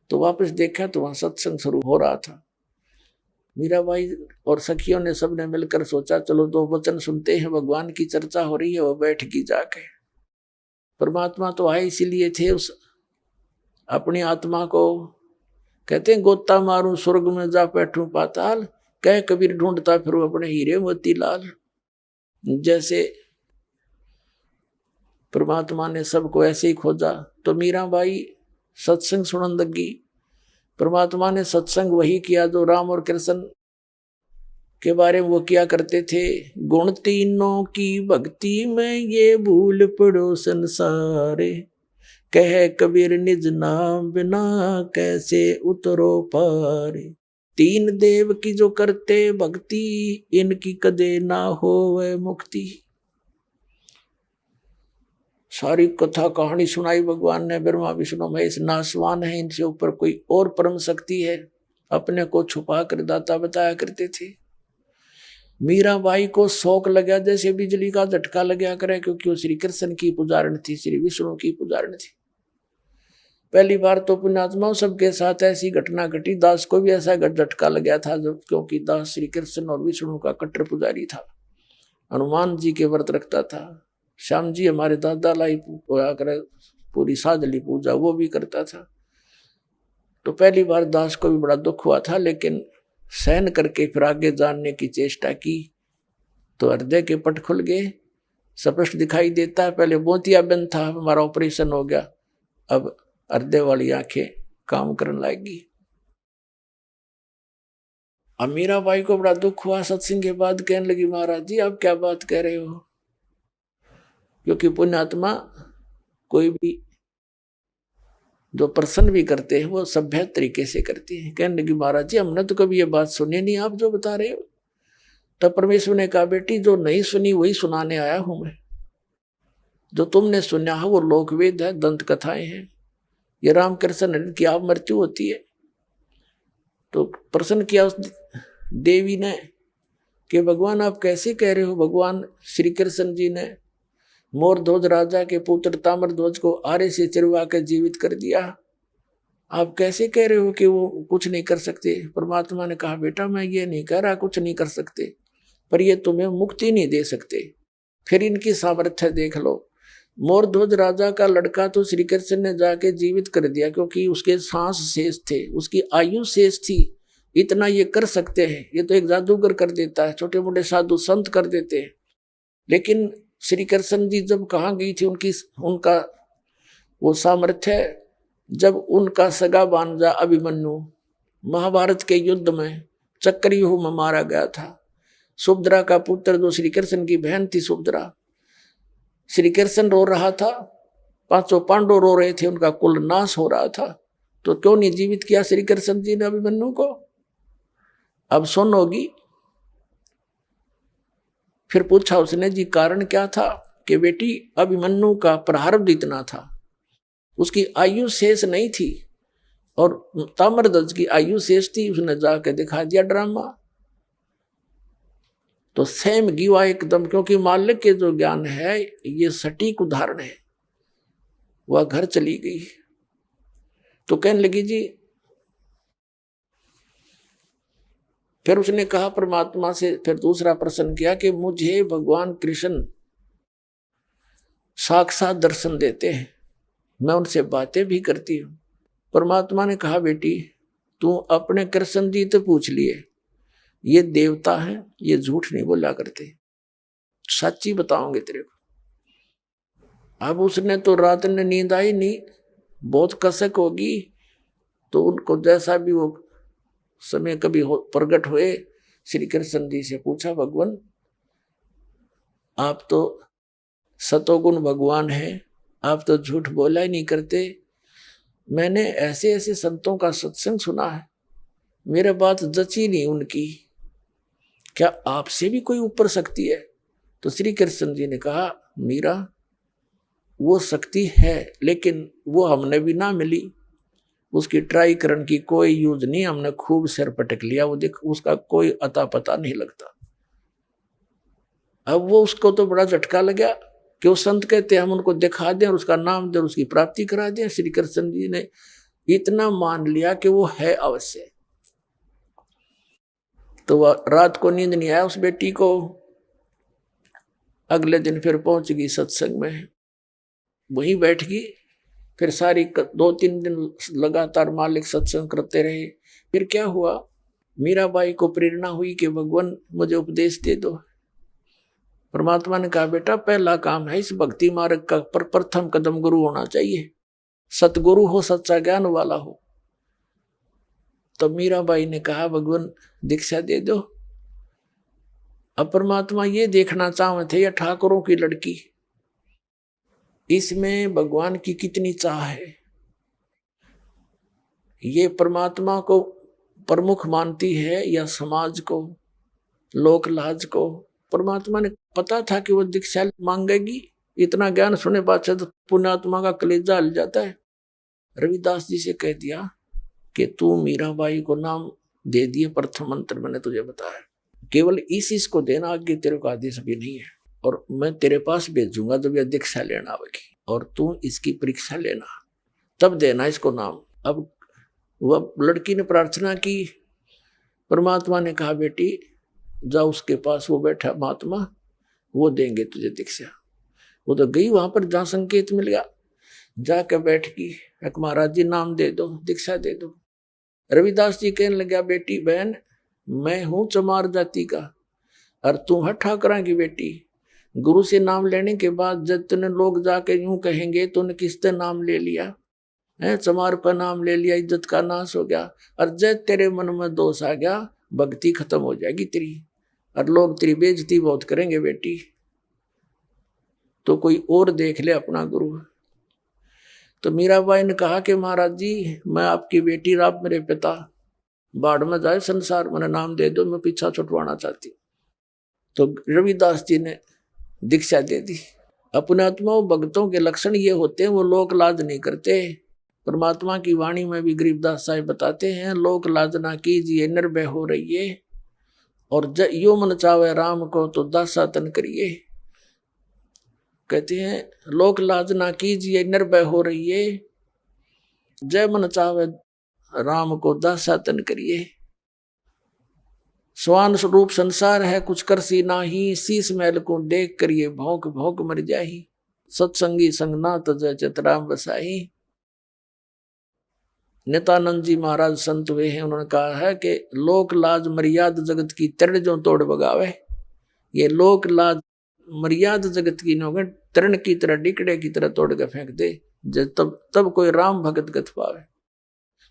तो वापस देखा तो वहां सत्संग शुरू हो रहा था। मीराबाई और सखियों ने सबने मिलकर सोचा चलो 2 वचन सुनते हैं, भगवान की चर्चा हो रही है। वो बैठ की जाके, परमात्मा तो आए इसीलिए थे, उस अपनी आत्मा को कहते हैं गोता मारूं स्वर्ग में जा बैठूं पाताल, कह कबीर ढूंढता फिर अपने हीरे मोती लाल। जैसे परमात्मा ने सबको ऐसे ही खोजा, तो मीराबाई सत्संग सुनने लगी। परमात्मा ने सत्संग वही किया जो राम और कृष्ण के बारे में वो किया करते थे। गुण तीनों की भक्ति में ये भूल पड़ो संसारे, कह कबीर निज नाम बिना कैसे उतरो पारे। 3 देव की जो करते भक्ति, इनकी कदे ना होवे मुक्ति। सारी कथा कहानी सुनाई भगवान ने, ब्रह्मा विष्णु महेश नासवान है, इनसे ऊपर कोई और परम शक्ति है, अपने को छुपा कर दाता बताया करते थे। मीराबाई को शौक लगा जैसे बिजली का झटका लगा करे, क्योंकि वो श्री कृष्ण की पुजारण थी, श्री विष्णु की पुजारण थी। पहली बार तो पुण्यात्माओं सबके साथ ऐसी घटना घटी। दास को भी ऐसा झटका लगा था, जब क्योंकि दास श्री कृष्ण और विष्णु का कट्टर पुजारी था, हनुमान जी के व्रत रखता था। श्याम जी हमारे दादा लाई होया करे पूरी साजली पूजा, वो भी करता था। तो पहली बार दास को भी बड़ा दुख हुआ था, लेकिन सहन करके फिर आगे जानने की चेष्टा की तो हृदय के पट खुल गए, स्पष्ट दिखाई देता है। पहले मोतियाबिंद था, हमारा ऑपरेशन हो गया, अब हृदय वाली आंखें काम करने लगी। अब मीराबाई को बड़ा दुख हुआ सत्संग के बाद, कहने लगी महाराज जी आप क्या बात कह रहे हो, क्योंकि पुण्यात्मा कोई भी जो प्रसन्न भी करते हैं वो सभ्य तरीके से करते हैं। कहने लगी महाराज जी हमने तो कभी ये बात सुनी नहीं, आप जो बता रहे हो। तब परमेश्वर ने कहा, बेटी जो नहीं सुनी वही सुनाने आया हूं मैं। जो तुमने सुना है वो लोकवेद है, दंत कथाएं हैं, ये रामकृष्ण की आप मृत्यु होती है। तो प्रश्न किया उस देवी ने कि भगवान आप कैसे कह रहे हो। भगवान श्री कृष्ण जी ने मोरध्वज राजा के पुत्र ताम्रध्वज को आरे से चिरवा कर जीवित कर दिया, आप कैसे कह रहे हो कि वो कुछ नहीं कर सकते। परमात्मा ने कहा, बेटा मैं ये नहीं कह रहा कुछ नहीं कर सकते, पर ये तुम्हें मुक्ति नहीं दे सकते। फिर इनकी सामर्थ्य देख लो। मोरध्वज राजा का लड़का तो श्री कृष्ण ने जाके जीवित कर दिया, क्योंकि उसके सांस शेष थे, उसकी आयु शेष थी, इतना ये कर सकते हैं। ये तो एक जादूगर कर देता है, छोटे मोटे साधु संत कर देते हैं। लेकिन श्री कृष्ण जी जब कहाँ गई थी उनका वो सामर्थ्य, जब उनका सगा भांजा अभिमन्यु महाभारत के युद्ध में चक्रव्यूह में मारा गया था, सुभद्रा का पुत्र जो श्री कृष्ण की बहन थी सुभद्रा, श्री कृष्ण रो रहा था, पांचों पांडव रो रहे थे, उनका कुल नाश हो रहा था, तो क्यों नहीं जीवित किया श्री कृष्ण जी ने अभिमन्यु को। अब सुनोगी। फिर पूछा उसने, जी कारण क्या था। कि बेटी अभिमन्यु का प्रारब्ध इतना था, उसकी आयु शेष नहीं थी, और ताम्रध्वज की आयु शेष थी। उसने जाकर दिखा दिया ड्रामा, तो सेम गिवा एकदम, क्योंकि मालिक के जो ज्ञान है ये सटीक उदाहरण है। वह घर चली गई तो कहने लगी जी, फिर उसने कहा परमात्मा से, फिर दूसरा प्रश्न किया कि मुझे भगवान कृष्ण साक्षात दर्शन देते हैं, मैं उनसे बातें भी करती हूं। परमात्मा ने कहा, बेटी तू अपने कृष्ण जी तो पूछ लिए, ये देवता है, ये झूठ नहीं बोला करते, सच्ची बताओगे तेरे को। अब उसने तो रात में नींद आई नहीं, बहुत कसक होगी, तो उनको जैसा भी वो समय कभी प्रकट हुए, श्री कृष्ण जी से पूछा, भगवान आप तो सतोगुण भगवान हैं, आप तो झूठ बोला ही नहीं करते। मैंने ऐसे ऐसे संतों का सत्संग सुना है, मेरे बात जची नहीं उनकी, क्या आपसे भी कोई ऊपर शक्ति है। तो श्री कृष्ण जी ने कहा, मीरा वो शक्ति है, लेकिन वो हमने भी ना मिली, उसकी ट्राई करने की कोई यूज नहीं, हमने खूब सिर पटक लिया, वो देख उसका कोई अता पता नहीं लगता। अब वो उसको तो बड़ा झटका लगा कि वो संत कहते हैं हम उनको दिखा दें और उसका नाम दें, उसकी प्राप्ति करा दें। श्री कृष्ण जी ने इतना मान लिया कि वो है अवश्य। तो वह रात को नींद नहीं आया उस बेटी को। अगले दिन फिर पहुंच गई सत्संग में, वहीं बैठ गई। फिर सारी 2-3 दिन लगातार मालिक सत्संग करते रहे। फिर क्या हुआ, मीराबाई को प्रेरणा हुई कि भगवान मुझे उपदेश दे दो। परमात्मा ने कहा, बेटा पहला काम है इस भक्ति मार्ग का प्रथम कदम गुरु होना चाहिए, सतगुरु हो, सच्चा ज्ञान वाला हो। तो मीराबाई ने कहा, भगवान दीक्षा दे दो। अब परमात्मा ये देखना चाहते थे, यह ठाकुरों की लड़की, इसमें भगवान की कितनी चाह है। ये परमात्मा को प्रमुख मानती है या समाज को, लोक लाज को। परमात्मा ने पता था कि वो दीक्षा मांगेगी, इतना ज्ञान सुने बाद तो पुण्यात्मा का कलेजा हल जाता है। रविदास जी से कह दिया कि तू मीराबाई को नाम दे दिए, प्रथम मंत्र मैंने तुझे बताया, केवल इस को देना, आगे तेरे को आदेश भी नहीं है। और मैं तेरे पास भेजूंगा जब यह दीक्षा लेना आवेगी, और तू इसकी परीक्षा लेना, तब देना इसको नाम। अब वह लड़की ने प्रार्थना की, परमात्मा ने कहा, बेटी जा उसके पास, वो बैठा महात्मा, वो देंगे तुझे दीक्षा। वो तो गई वहां पर जहां संकेत मिल गया, जाकर बैठ गई, एक महाराज जी नाम दे दो, दीक्षा दे दो। रविदास जी कहने लगा, बेटी बहन मैं हूं चमार जाति का और तू है ठाकरा की बेटी। गुरु से नाम लेने के बाद जब तूने लोग जाके यूं कहेंगे तूने किससे नाम ले लिया है, चमार पर नाम ले लिया, इज्जत का नाश हो गया। और जब तेरे मन में दोष आ गया, भक्ति खत्म हो जाएगी तेरी, और लोग तेरी बेइज्जती बहुत करेंगे बेटी, तो कोई और देख ले अपना गुरु। तो मीराबाई ने कहा कि महाराज जी मैं आपकी बेटी, आप मेरे पिता, बाढ़ में जाए संसार, मैंने नाम दे दो, मैं पीछा छुटवाना चाहती हूँ। तो रविदास जी ने दीक्षा दे दी। अपने आत्मा भक्तों के लक्षण ये होते हैं, वो लोक लाज नहीं करते। परमात्मा की वाणी में भी गरीबदास साहिब बताते हैं, लोक लाज ना कीजिए निर्भय हो रहिए, और यो मन चावे राम को तो दासा तन करिए। कहते हैं लोक लाज ना कीजिए निर्भय हो रहिए, जय मन चावे राम को दासा तन करिए। स्वान स्वरूप संसार है कुछ कर सी नाही, शीस महल को देख करिए भौंक भौंक मर जाही। सत्संगी संग ना तजय चितराम बसाही। नित्यानंद जी महाराज संत हुए हैं, उन्होंने कहा है कि लोक लाज मर्याद जगत की तरण जो तोड़ बगावे। ये लोक लाज मर्याद जगत की नोगे तरण की तरह डिकड़े की तरह तोड़ के फेंक दे, जब तब कोई राम भगत गत पावे।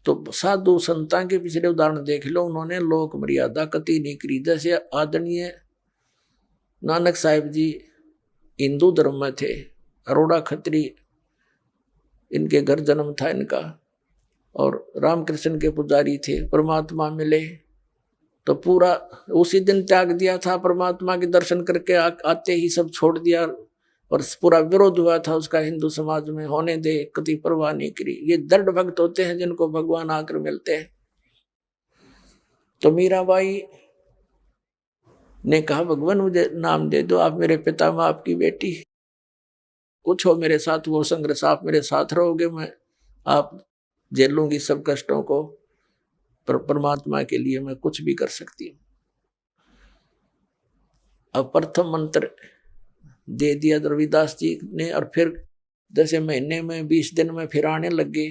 तो साधु संतां के पिछले उदाहरण देख लो, उन्होंने लोक मर्यादा कति नहीं करी। जैसे आदरणीय नानक साहिब जी हिंदू धर्म में थे, अरोड़ा खत्री इनके घर जन्म था इनका, और रामकृष्ण के पुजारी थे। परमात्मा मिले तो पूरा उसी दिन त्याग दिया था, परमात्मा के दर्शन करके आते ही सब छोड़ दिया, और पूरा विरोध हुआ था उसका हिंदू समाज में। होने दे, कति परवाह नहीं करी। ये दृढ़ भक्त होते हैं जिनको भगवान आकर मिलते हैं। तो मीराबाई ने कहा भगवान मुझे नाम दे दो, आप मेरे पिता मैं आपकी बेटी, कुछ हो मेरे साथ वो संघर्ष, आप मेरे साथ रहोगे, मैं आप झेलूंगी सब कष्टों को, पर परमात्मा के लिए मैं कुछ भी कर सकती हूँ। अब प्रथम मंत्र दे दिया रविदास जी ने, और फिर जैसे महीने में 20 दिन में फिर आने लगे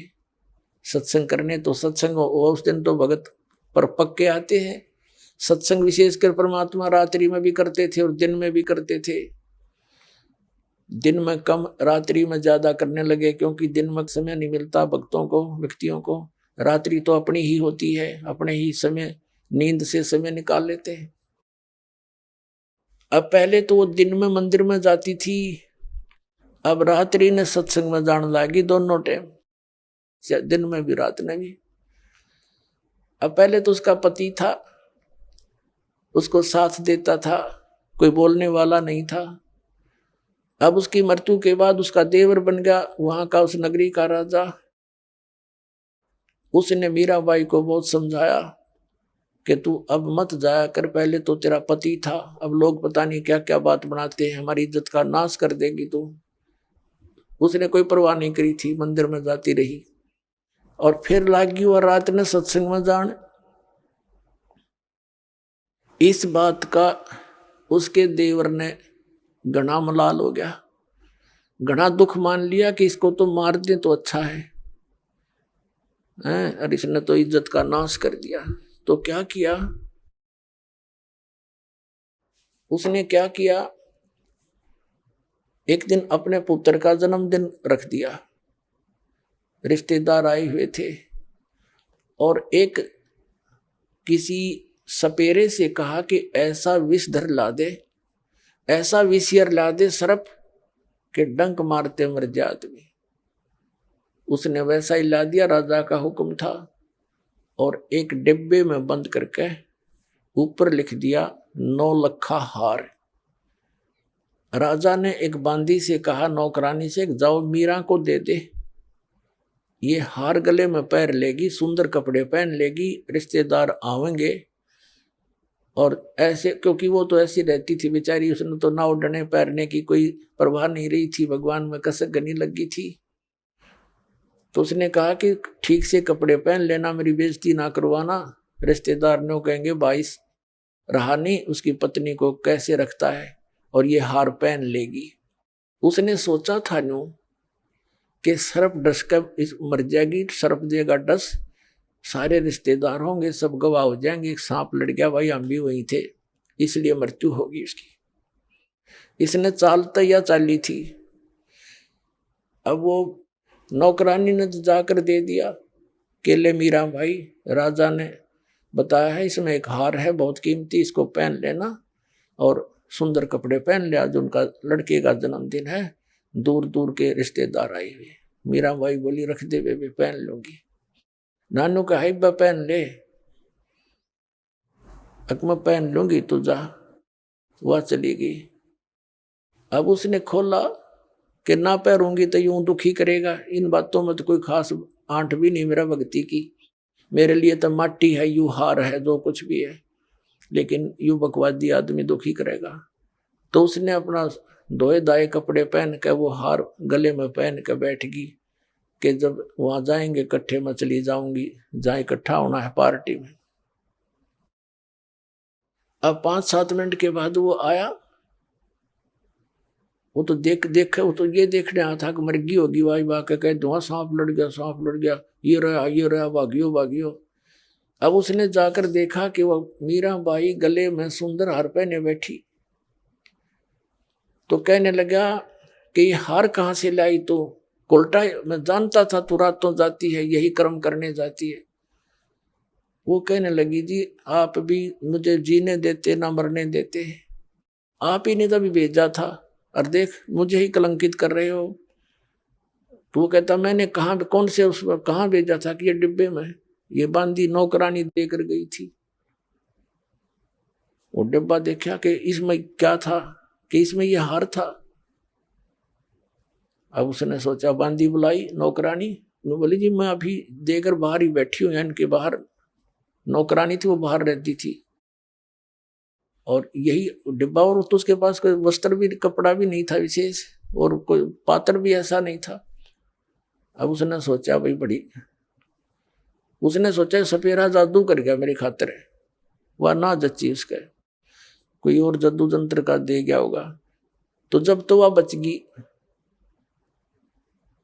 सत्संग करने। तो सत्संग उस दिन तो भगत पर पक्के आते हैं। सत्संग विशेषकर परमात्मा रात्रि में भी करते थे और दिन में भी करते थे। दिन में कम, रात्रि में ज्यादा करने लगे, क्योंकि दिन में समय नहीं मिलता भक्तों को, व्यक्तियों को। रात्रि तो अपनी ही होती है, अपने ही समय नींद से समय निकाल लेते हैं। अब पहले तो वो दिन में मंदिर में जाती थी, अब रात्रि ने सत्संग में जाने लगी, दोनों टाइम, दिन में भी रात में भी। अब पहले तो उसका पति था, उसको साथ देता था, कोई बोलने वाला नहीं था। अब उसकी मृत्यु के बाद उसका देवर बन गया वहां का, उस नगरी का राजा। उसने मीराबाई को बहुत समझाया कि तू अब मत जाया कर, पहले तो तेरा पति था, अब लोग पता नहीं क्या क्या बात बनाते हैं, हमारी इज्जत का नाश कर देगी तू। उसने कोई परवाह नहीं करी थी, मंदिर में जाती रही। और फिर लागी और रात ने सत्संग में जान। इस बात का उसके देवर ने घना मलाल हो गया, घना दुख मान लिया कि इसको तो मार दे तो अच्छा है, और इसने तो इज्जत का नाश कर दिया। तो क्या किया उसने, क्या किया, एक दिन अपने पुत्र का जन्मदिन रख दिया। रिश्तेदार आए हुए थे, और एक किसी सपेरे से कहा कि ऐसा विषधर ला दे, ऐसा विषयर ला दे सर्प के डंक मारते मर जाए आदमी। उसने वैसा ही ला दिया, राजा का हुक्म था। और एक डिब्बे में बंद करके ऊपर लिख दिया 9 लखा हार। राजा ने एक बांदी से कहा, नौकरानी से, जाओ मीरा को दे दे, ये हार गले में पैर लेगी, सुंदर कपड़े पहन लेगी, रिश्तेदार आवेंगे। और ऐसे, क्योंकि वो तो ऐसी रहती थी बेचारी, उसने तो ना उड़ने पैरने की कोई परवाह नहीं रही थी, भगवान में कसक गनी लगी थी। तो उसने कहा कि ठीक से कपड़े पहन लेना, मेरी बेइज्जती ना करवाना, रिश्तेदार ने कहेंगे भाई रहा नहीं उसकी पत्नी को कैसे रखता है, और ये हार पहन लेगी। उसने सोचा था न्यू कि सर्प डस कर मर जाएगी, सर्प देगा डस, सारे रिश्तेदार होंगे, सब गवाह हो जाएंगे, एक सांप लड़ गया, भाई हम भी वहीं थे, इसलिए मृत्यु होगी उसकी। इसने चाल तैया चाली थी। अब वो नौकरानी ने जाकर दे दिया कि ले मीरा भाई, राजा ने बताया है इसमें एक हार है बहुत कीमती, इसको पहन लेना, और सुंदर कपड़े पहन ले, आज उनका लड़के का जन्मदिन है, दूर दूर के रिश्तेदार आए हुए। मीरा भाई बोली रख दे बेबे, पहन लूंगी। नानू का हाइबा पहन ले, मैं पहन लूंगी, तू जा। वह चली गई। अब उसने खोला कि ना पैरूंगी तो यूं दुखी करेगा, इन बातों में तो कोई खास आंट भी नहीं मेरा भक्ति की, मेरे लिए तो माटी है, यू हार है, जो कुछ भी है, लेकिन यू बकवादी आदमी दुखी करेगा। तो उसने अपना धोए दाए कपड़े पहन के वो हार गले में पहन के बैठ गई कि जब वहां जाएंगे इकट्ठे में चली जाऊंगी, जहां इकट्ठा होना है पार्टी में। अब 5-7 मिनट के बाद वो आया, वो तो देख वो तो ये देखने आया था कि मर्गी होगी, वाई वाह के कह धुआं सांप लड़ गया, सांप लड़ गया, ये रहा भागियो भागियो। अब उसने जाकर देखा कि वो मीरा बाई गले में सुंदर हार पहने बैठी, तो कहने लगा कि ये हार कहाँ से लाई, तो उल्टा मैं जानता था तू रातों जाती है, यही कर्म करने जाती है। वो कहने लगी जी आप भी मुझे जीने देते ना मरने देते, आप ही ने तभी भेजा था और देख मुझे ही कलंकित कर रहे हो। तो वो कहता मैंने कहाँ, कौन से उस कहाँ भेजा था कि ये डिब्बे में, ये बांदी नौकरानी देकर गई थी। वो डिब्बा देखा कि इसमें क्या था, कि इसमें ये हार था। अब उसने सोचा, बांदी बुलाई नौकरानी, बोली जी मैं अभी देकर बाहर ही बैठी हूँ, इनके बाहर नौकरानी थी, वो बाहर रहती थी और यही डिब्बा, और तो उसके पास कोई वस्त्र भी कपड़ा भी नहीं था विशेष, और कोई पात्र भी ऐसा नहीं था। अब उसने सोचा भाई बड़ी, उसने सोचा सपेरा जादू कर गया मेरी खातिर, वह ना जच्ची उसका, कोई और जादू जंत्र का दे गया होगा। तो जब तो वह बच गई,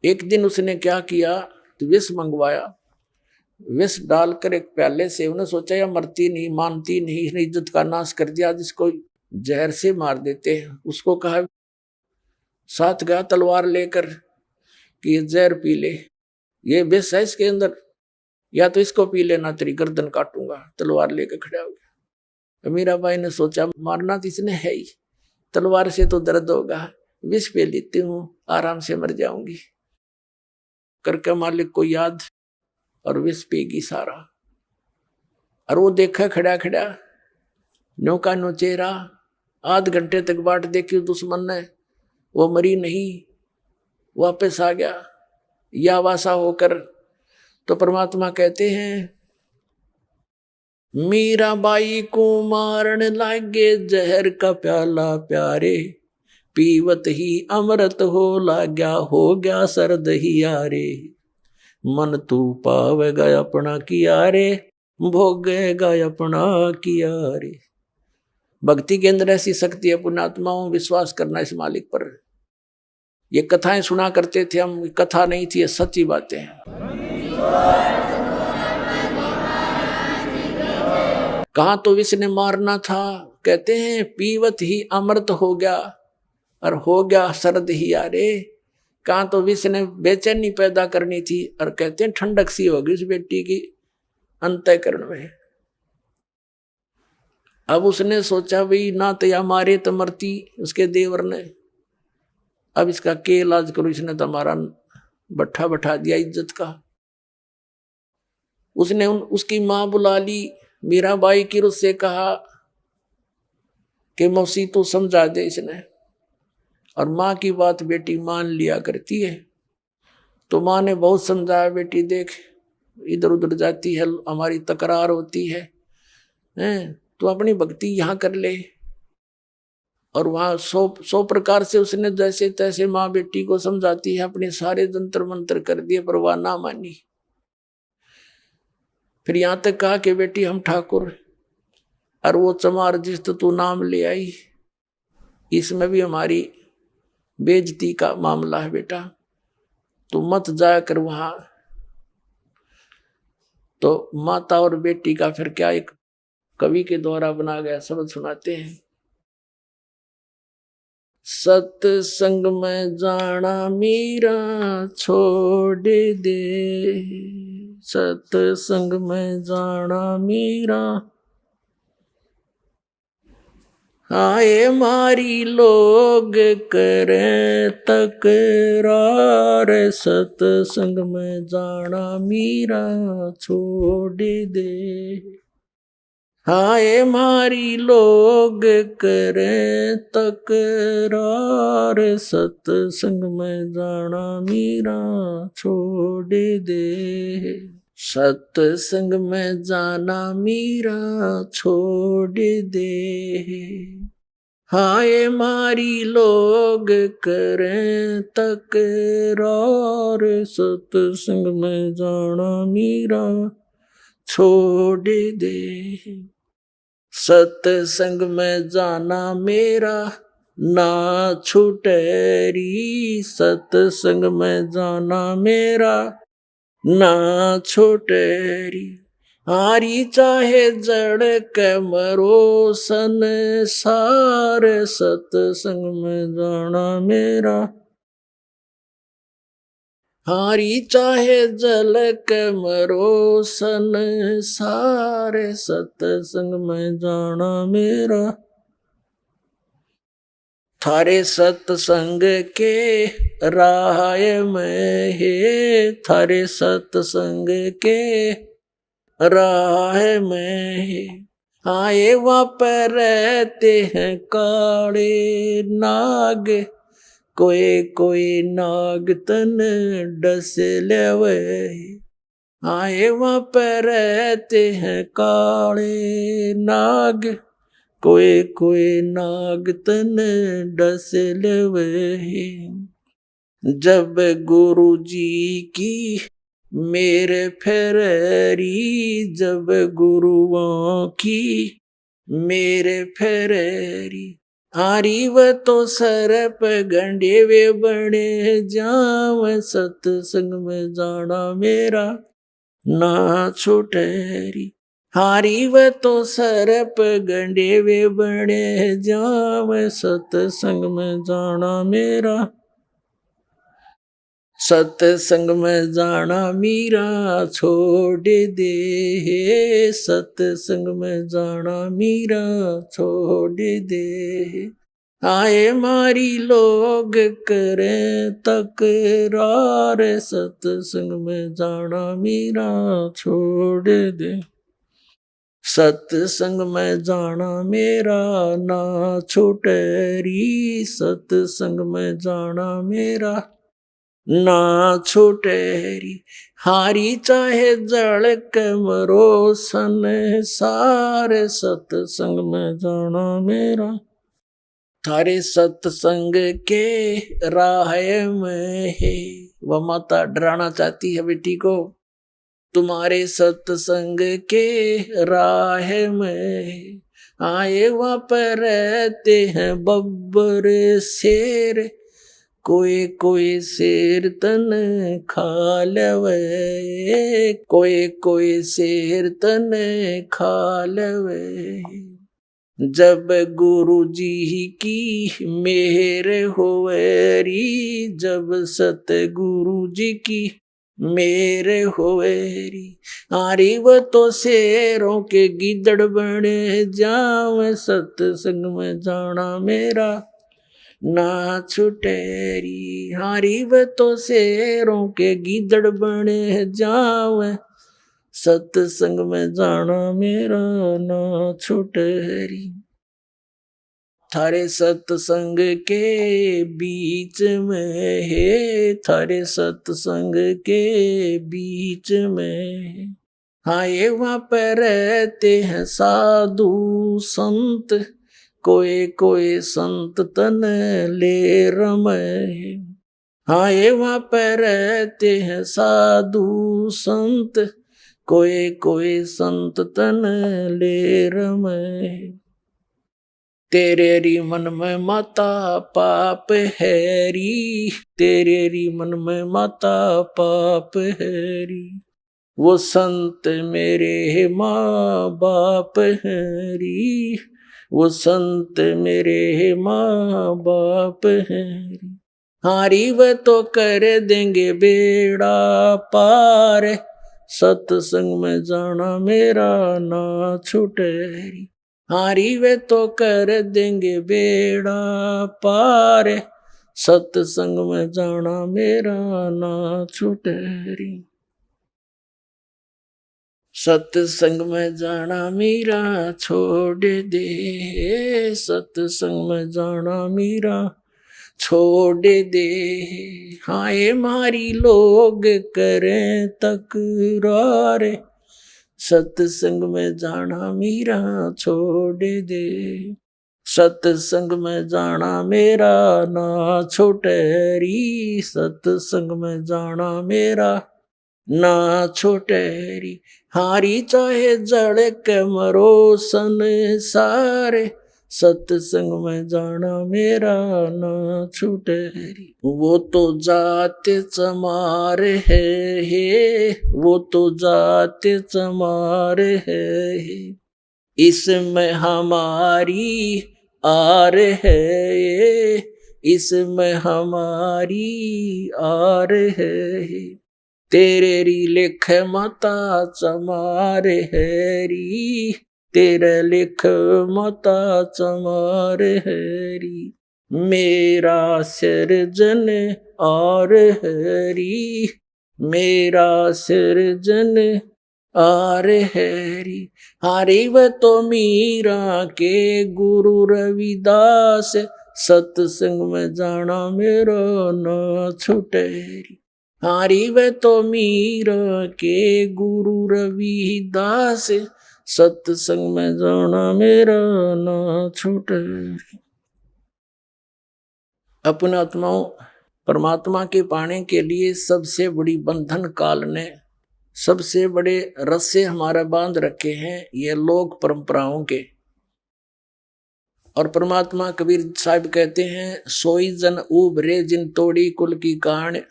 एक दिन उसने क्या किया, तो विष मंगवाया, विष डालकर एक प्याले से, उन्हें सोचा या मरती नहीं, मानती नहीं, इसने इज्जत का नाश कर दिया, जिसको जहर से मार देते हैं। उसको कहा, साथ गया तलवार लेकर कि ये जहर पी ले, ये विष है इसके अंदर, या तो इसको पी लेना तेरी गर्दन काटूंगा। तलवार लेकर खड़ा हो गया। मीराबाई ने सोचा मारना तो इसने है ही, तलवार से तो दर्द होगा, विष पे लेती हूँ, आराम से मर जाऊंगी। करके मालिक को याद और विष पेगी सारा। और वो देखा खड़ा खड़ा नो का नो चेहरा, 8 घंटे तक बाट देखी दुश्मन ने, वो मरी नहीं, वापस आ गया या वासा होकर। तो परमात्मा कहते हैं मीराबाई को मारन लागे जहर का प्याला प्यारे, पीवत ही अमृत हो लाग्या, हो गया सर्द ही यारे, मन तू पावेगा अपना किया रे, भोगेगा अपना किया रे। भक्ति के अंदर ऐसी शक्ति है पुण्यात्माओं, विश्वास करना इस मालिक पर। ये कथाएं सुना करते थे हम, कथा नहीं थी, ये सच्ची बातें हैं। कहा तो विष ने मारना था, कहते हैं पीवत ही अमृत हो गया और हो गया सर्द ही यारे। कहा तो विष ने बेचैनी पैदा करनी थी और कहते हैं ठंडक सी होगी उस बेटी की अंतःकरण में। अब उसने सोचा भाई ना तो या मारे तो मरती उसके देवर ने, अब इसका के इलाज करो, इसने तो हमारा बट्ठा बैठा दिया इज्जत का। उसने उसकी माँ बुला ली, मीराबाई की उससे कहा कि मौसी तो समझा दे इसने, और माँ की बात बेटी मान लिया करती है। तो माँ ने बहुत समझाया, बेटी देख इधर उधर जाती है, हमारी तकरार होती है, तो अपनी भक्ति यहाँ कर ले। और वहाँ 100 प्रकार से उसने जैसे तैसे माँ बेटी को समझाती है, अपने सारे जंतर मंत्र कर दिए पर वह ना मानी। फिर यहाँ तक कहा कि बेटी हम ठाकुर, और वो चमार जिस तू नाम ले आई, इसमें भी हमारी बेइज्जती का मामला है बेटा, तू मत जाकर वहां। तो माता और बेटी का फिर क्या एक कवि के द्वारा बना गया शब्द सुनाते हैं। सत्संग में जाना मीरा छोड़ दे, सत्संग में जाना मीरा, आए मारी लोग करें तकरार, सत्संग में जाना मीरा छोड़ दे। हाय मारी लोग करें तकरार, सत्संग में जाना मीरा छोड़ दे, सत्संग में जाना मीरा छोड़ दे। हाय मारी लोग करें तकरार, सत्संग में जाना मीरा छोड़ दे, सत्संग में जाना मेरा ना छूटेरी, सत्संग में जाना मेरा ना छूटेरी। हारी चाहे जड़ के मरो संसार, सत्संग में जाना मेरा, हारी चाहे जल के मरो संसार, सत्संग में जाना मेरा। थारे सत्संग के राह में है, थारे सत्संग के राह में है। आए वहाँ पर रहते हैं काले नाग, कोई कोई नाग तन डस लेवे। आए वहाँ पर रहते हैं काले नाग, कोई कोई नाग तन डस लेवे। जब गुरु जी की मेरे फेरी, जब गुरुओं की मेरे फेरी। हारी व तो सरप गंडे वे बने जाव, सत्संग में जाना मेरा ना छूटेरी। हारी व तो सरप गंडे वे बने जाव, सत्संग में जाना मेरा, सत्संग में जाना मीरा छोड़ दे, सत्संग में जाना मीरा छोड़ दे। आए मारी लोग करें तकरार, सत्संग में जाना मीरा छोड़ दे, सत्संग में जाना मेरा ना छूटेरी, सत्संग में जाना मेरा ना छूटेरी। हारी चाहे जड़ के मरो संसार, सत्संग में जाना मेरा। थारे सत्संग के राह में है। वह माता डराना चाहती है बेटी को, तुम्हारे सत्संग के राह में आए वहाँ पर रहते हैं बब्बर शेर, कोई कोई शेर तन खा लेवे, कोई कोई शेर तन खा लेवे। जब गुरु जी की मेहर होवेरी, जब सतगुरु जी की मेरे होवेरी। आरी वो तो शेरों के गिदड़ बने जाव, सत्संग में जाना मेरा ना छुटेरी। हारी व तो शेरों के गिदड़ बने जाव, सत्संग में जाना मेरा ना छुटेरी। थारे सत्संग के बीच में है, थारे सत्संग के बीच में। हाँ ये वहाँ पर रहते हैं साधु संत, कोई कोई संत तन ले रमे। हाँ ये वहाँ पर रहते हैं साधु संत, कोई कोई संत तन ले रमे। तेरे री मन में माता पाप हैरी, तेरे री मन में माता पाप हैरी। वो संत मेरे माँ बाप हैरी, वो संत मेरे माँ बाप हैरी। हारी व तो कर देंगे बेड़ा पार, सत्संग में जाना मेरा ना छुटेरी। हारी वे तो कर देंगे बेड़ा पार, सत्संग में जाना मेरा ना छुटेरी। सत्संग में जाना मीरा छोड़ दे, सत्संग में जाना मीरा छोड़ दे। हाय मारी लोग करें तकरार, सत्संग में जाना मीरा छोड़ दे। सत्संग में जाना मेरा ना छोटेरी, सत्संग में जाना मेरा ना छोटेरी। हारी चाहे जड़ के मरो संसारे, सत्संग में जाना मेरा ना छूटेरी। वो तो जाते चमार है, वो तो जाते चमार है, इसमें हमारी आर है, इसमें हमारी आर है। तेरे री लिख माता चमार हैरी, तेरे लिख माता चमार हैरी। मेरा सिरजन और हैरी, मेरा सिरजन और हैरी। हारी व तो मीरा के गुरु रविदास, सत्संग में जाना मेरा न छुटेरी। हारी व तो मीरा के गुरु रविदास, सत्संग में जाना मेरा न छुटेरी। अपने आत्माओं, परमात्मा के पाने के लिए सबसे बड़ी बंधन काल ने, सबसे बड़े रस्से हमारा बांध रखे हैं ये लोक परंपराओं के। और परमात्मा कबीर साहब कहते हैं, सोई जन उभरे जिन तोड़ी कुल की कान।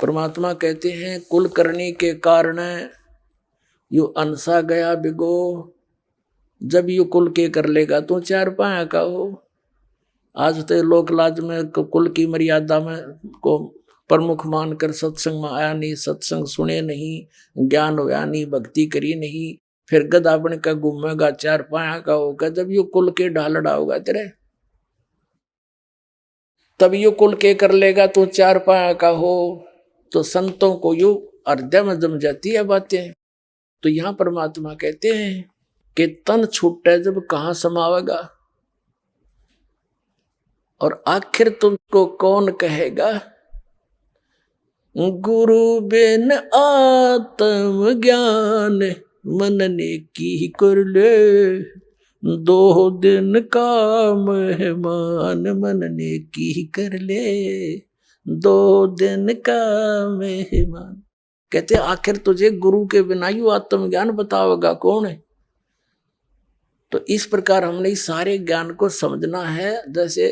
परमात्मा कहते हैं कुल करने के कारण यू अनसा गया बिगो। जब यू कुल के कर लेगा तो चार पाया का हो। आज तो लोक लाज में कुल की मर्यादा में को प्रमुख मानकर सत्संग में आया नहीं, सत्संग सुने नहीं, ज्ञान होया नहीं, भक्ति करी नहीं, फिर गधा बन का घूमेगा, चार पाया का होगा। जब यू कुल के ढालड़ा होगा तेरे, तब यू कुल के कर लेगा तो चार पाया का हो। तो संतों को यू हृदय में जम जाती है बातें। तो यहां परमात्मा कहते हैं कि तन छूटे जब कहां समावेगा, और आखिर तुमको कौन कहेगा। गुरु बिन आत्म ज्ञान मन ने की कर ले, दो दिन का मेहमान मन ने की कर ले, दो दिन का मेहमान। कहते आखिर तुझे गुरु के बिना यू आत्मज्ञान बतावेगा कौन है। तो इस प्रकार हमने इस सारे ज्ञान को समझना है। जैसे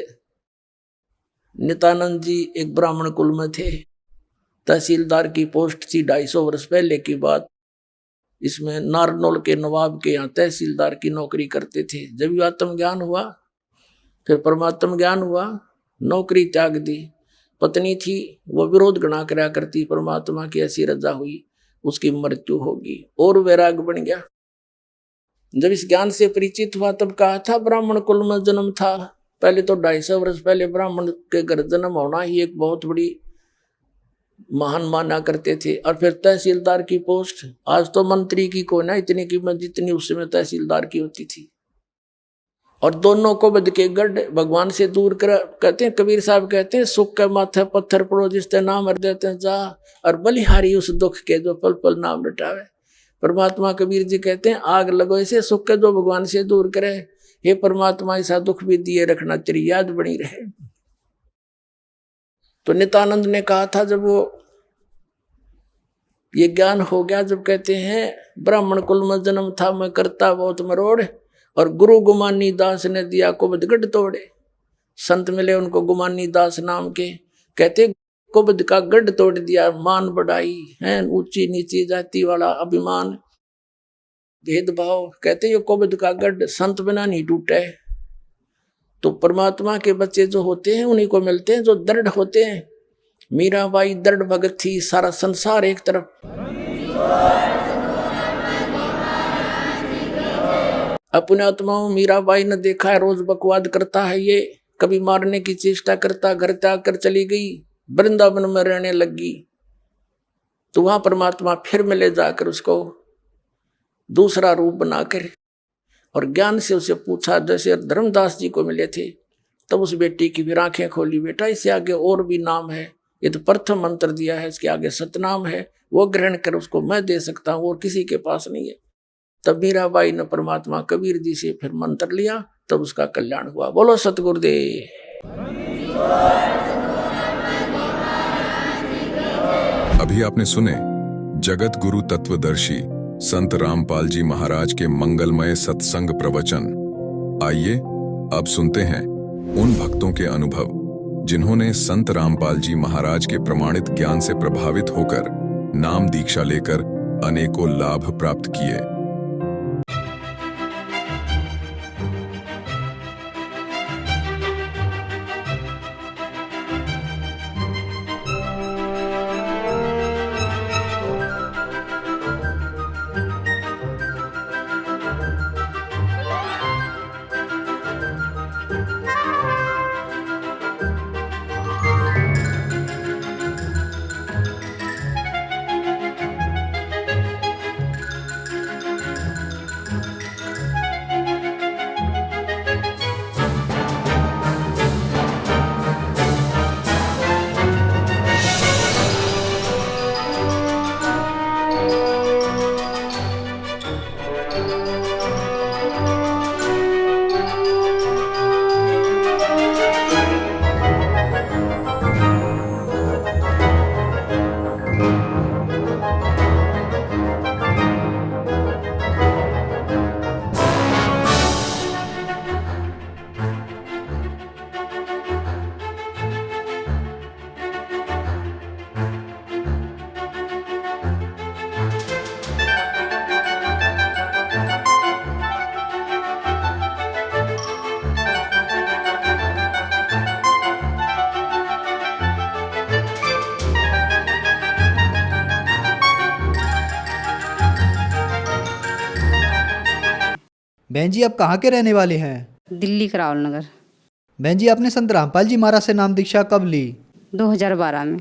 नित्यानंद जी एक ब्राह्मण कुल में थे, तहसीलदार की पोस्ट थी 250 वर्ष पहले की बात। इसमें नारनौल के नवाब के यहाँ तहसीलदार की नौकरी करते थे। जब यू आत्मज्ञान हुआ, फिर परमात्म ज्ञान हुआ, नौकरी त्याग दी। पत्नी थी वो विरोध गणा करा करती, परमात्मा की ऐसी रजा हुई, उसकी मृत्यु होगी, और वैराग बन गया। जब इस ज्ञान से परिचित हुआ तब कहा था ब्राह्मण कुल में जन्म था। पहले तो 250 वर्ष पहले ब्राह्मण के घर जन्म होना ही एक बहुत बड़ी महान माना करते थे। और फिर तहसीलदार की पोस्ट, आज तो मंत्री की कोई ना इतनी कीमत जितनी उस समय तहसीलदार की होती थी। और दोनों को बद के गढ़ भगवान से दूर कर, कहते हैं कबीर साहब कहते हैं, सुख के माथे पत्थर पड़ो जिसते नाम हर देते हैं जा, और बलिहारी उस दुख के जो पल पल नाम रटावे। परमात्मा कबीर जी कहते हैं आग लगो ऐसे सुख के जो भगवान से दूर करे। हे परमात्मा ऐसा दुख भी दिए रखना, तेरी याद बनी रहे। तो नित्यानंद ने कहा था जब वो ये ज्ञान हो गया, जब कहते हैं ब्राह्मण कुल में जन्म था मैं करता बहुत मरोड़, और गुरु गुमानी दास ने दिया कुबद गढ़ तोड़े। संत मिले उनको गुमानी दास नाम के, कहते कुबद का गढ़ तोड़ दिया। मान बढ़ाई है, ऊंची नीची जाति वाला अभिमान भेदभाव, कहते ये कुबद का गढ़ संत बिना नहीं टूटे। तो परमात्मा के बच्चे जो होते हैं उन्हीं को मिलते हैं जो दृढ़ होते हैं। मीराबाई दृढ़ भगत थी, सारा संसार एक तरफ। अपने आत्माओं मीराबाई ने देखा है रोज बकवाद करता है ये, कभी मारने की चेष्टा करता, घर त्याग कर चली गई, वृंदावन में रहने लगी। तो वहां परमात्मा फिर मिले जाकर उसको दूसरा रूप बनाकर, और ज्ञान से उसे पूछा, जैसे धर्मदास जी को मिले थे तब उस बेटी की भी आंखें खोली, बेटा इससे आगे और भी नाम है, ये तो प्रथम मंत्र दिया है, इसके आगे सतनाम है, वो ग्रहण कर, उसको मैं दे सकता हूँ और किसी के पास नहीं है। तब मीराबाई ने परमात्मा कबीर जी से फिर मंत्र लिया, तब उसका कल्याण हुआ। बोलो सतगुरुदेव। अभी आपने सुने जगत गुरु तत्वदर्शी संत रामपाल जी महाराज के मंगलमय सत्संग प्रवचन। आइए अब सुनते हैं उन भक्तों के अनुभव जिन्होंने संत रामपाल जी महाराज के प्रमाणित ज्ञान से प्रभावित होकर नाम दीक्षा लेकर अनेकों लाभ प्राप्त किए। बहन जी आप कहाँ के रहने वाले हैं? दिल्ली करावल नगर। बहन जी आपने संत रामपाल जी महाराज से नाम दीक्षा कब ली? 2012 में।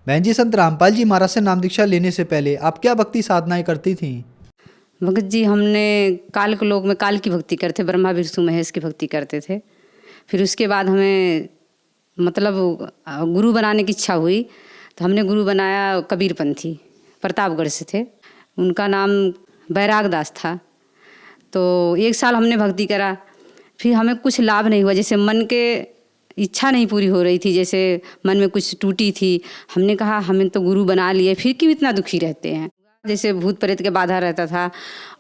बहन जी संत रामपाल जी महाराज से नाम दीक्षा लेने से पहले आप क्या भक्ति साधनाएं करती थीं? भगत जी हमने काल के लोक में काल की भक्ति करते, ब्रह्मा विष्णु महेश की भक्ति करते थे। फिर उसके बाद हमें मतलब गुरु बनाने की इच्छा हुई तो हमने गुरु बनाया कबीरपंथी, प्रतापगढ़ से थे, उनका नाम बैराग दास था। तो 1 साल हमने भक्ति करा, फिर हमें कुछ लाभ नहीं हुआ, जैसे मन के इच्छा नहीं पूरी हो रही थी, जैसे मन में कुछ टूटी थी। हमने कहा हमें तो गुरु बना लिए, फिर क्यों इतना दुखी रहते हैं। जैसे भूत प्रेत के बाधा रहता था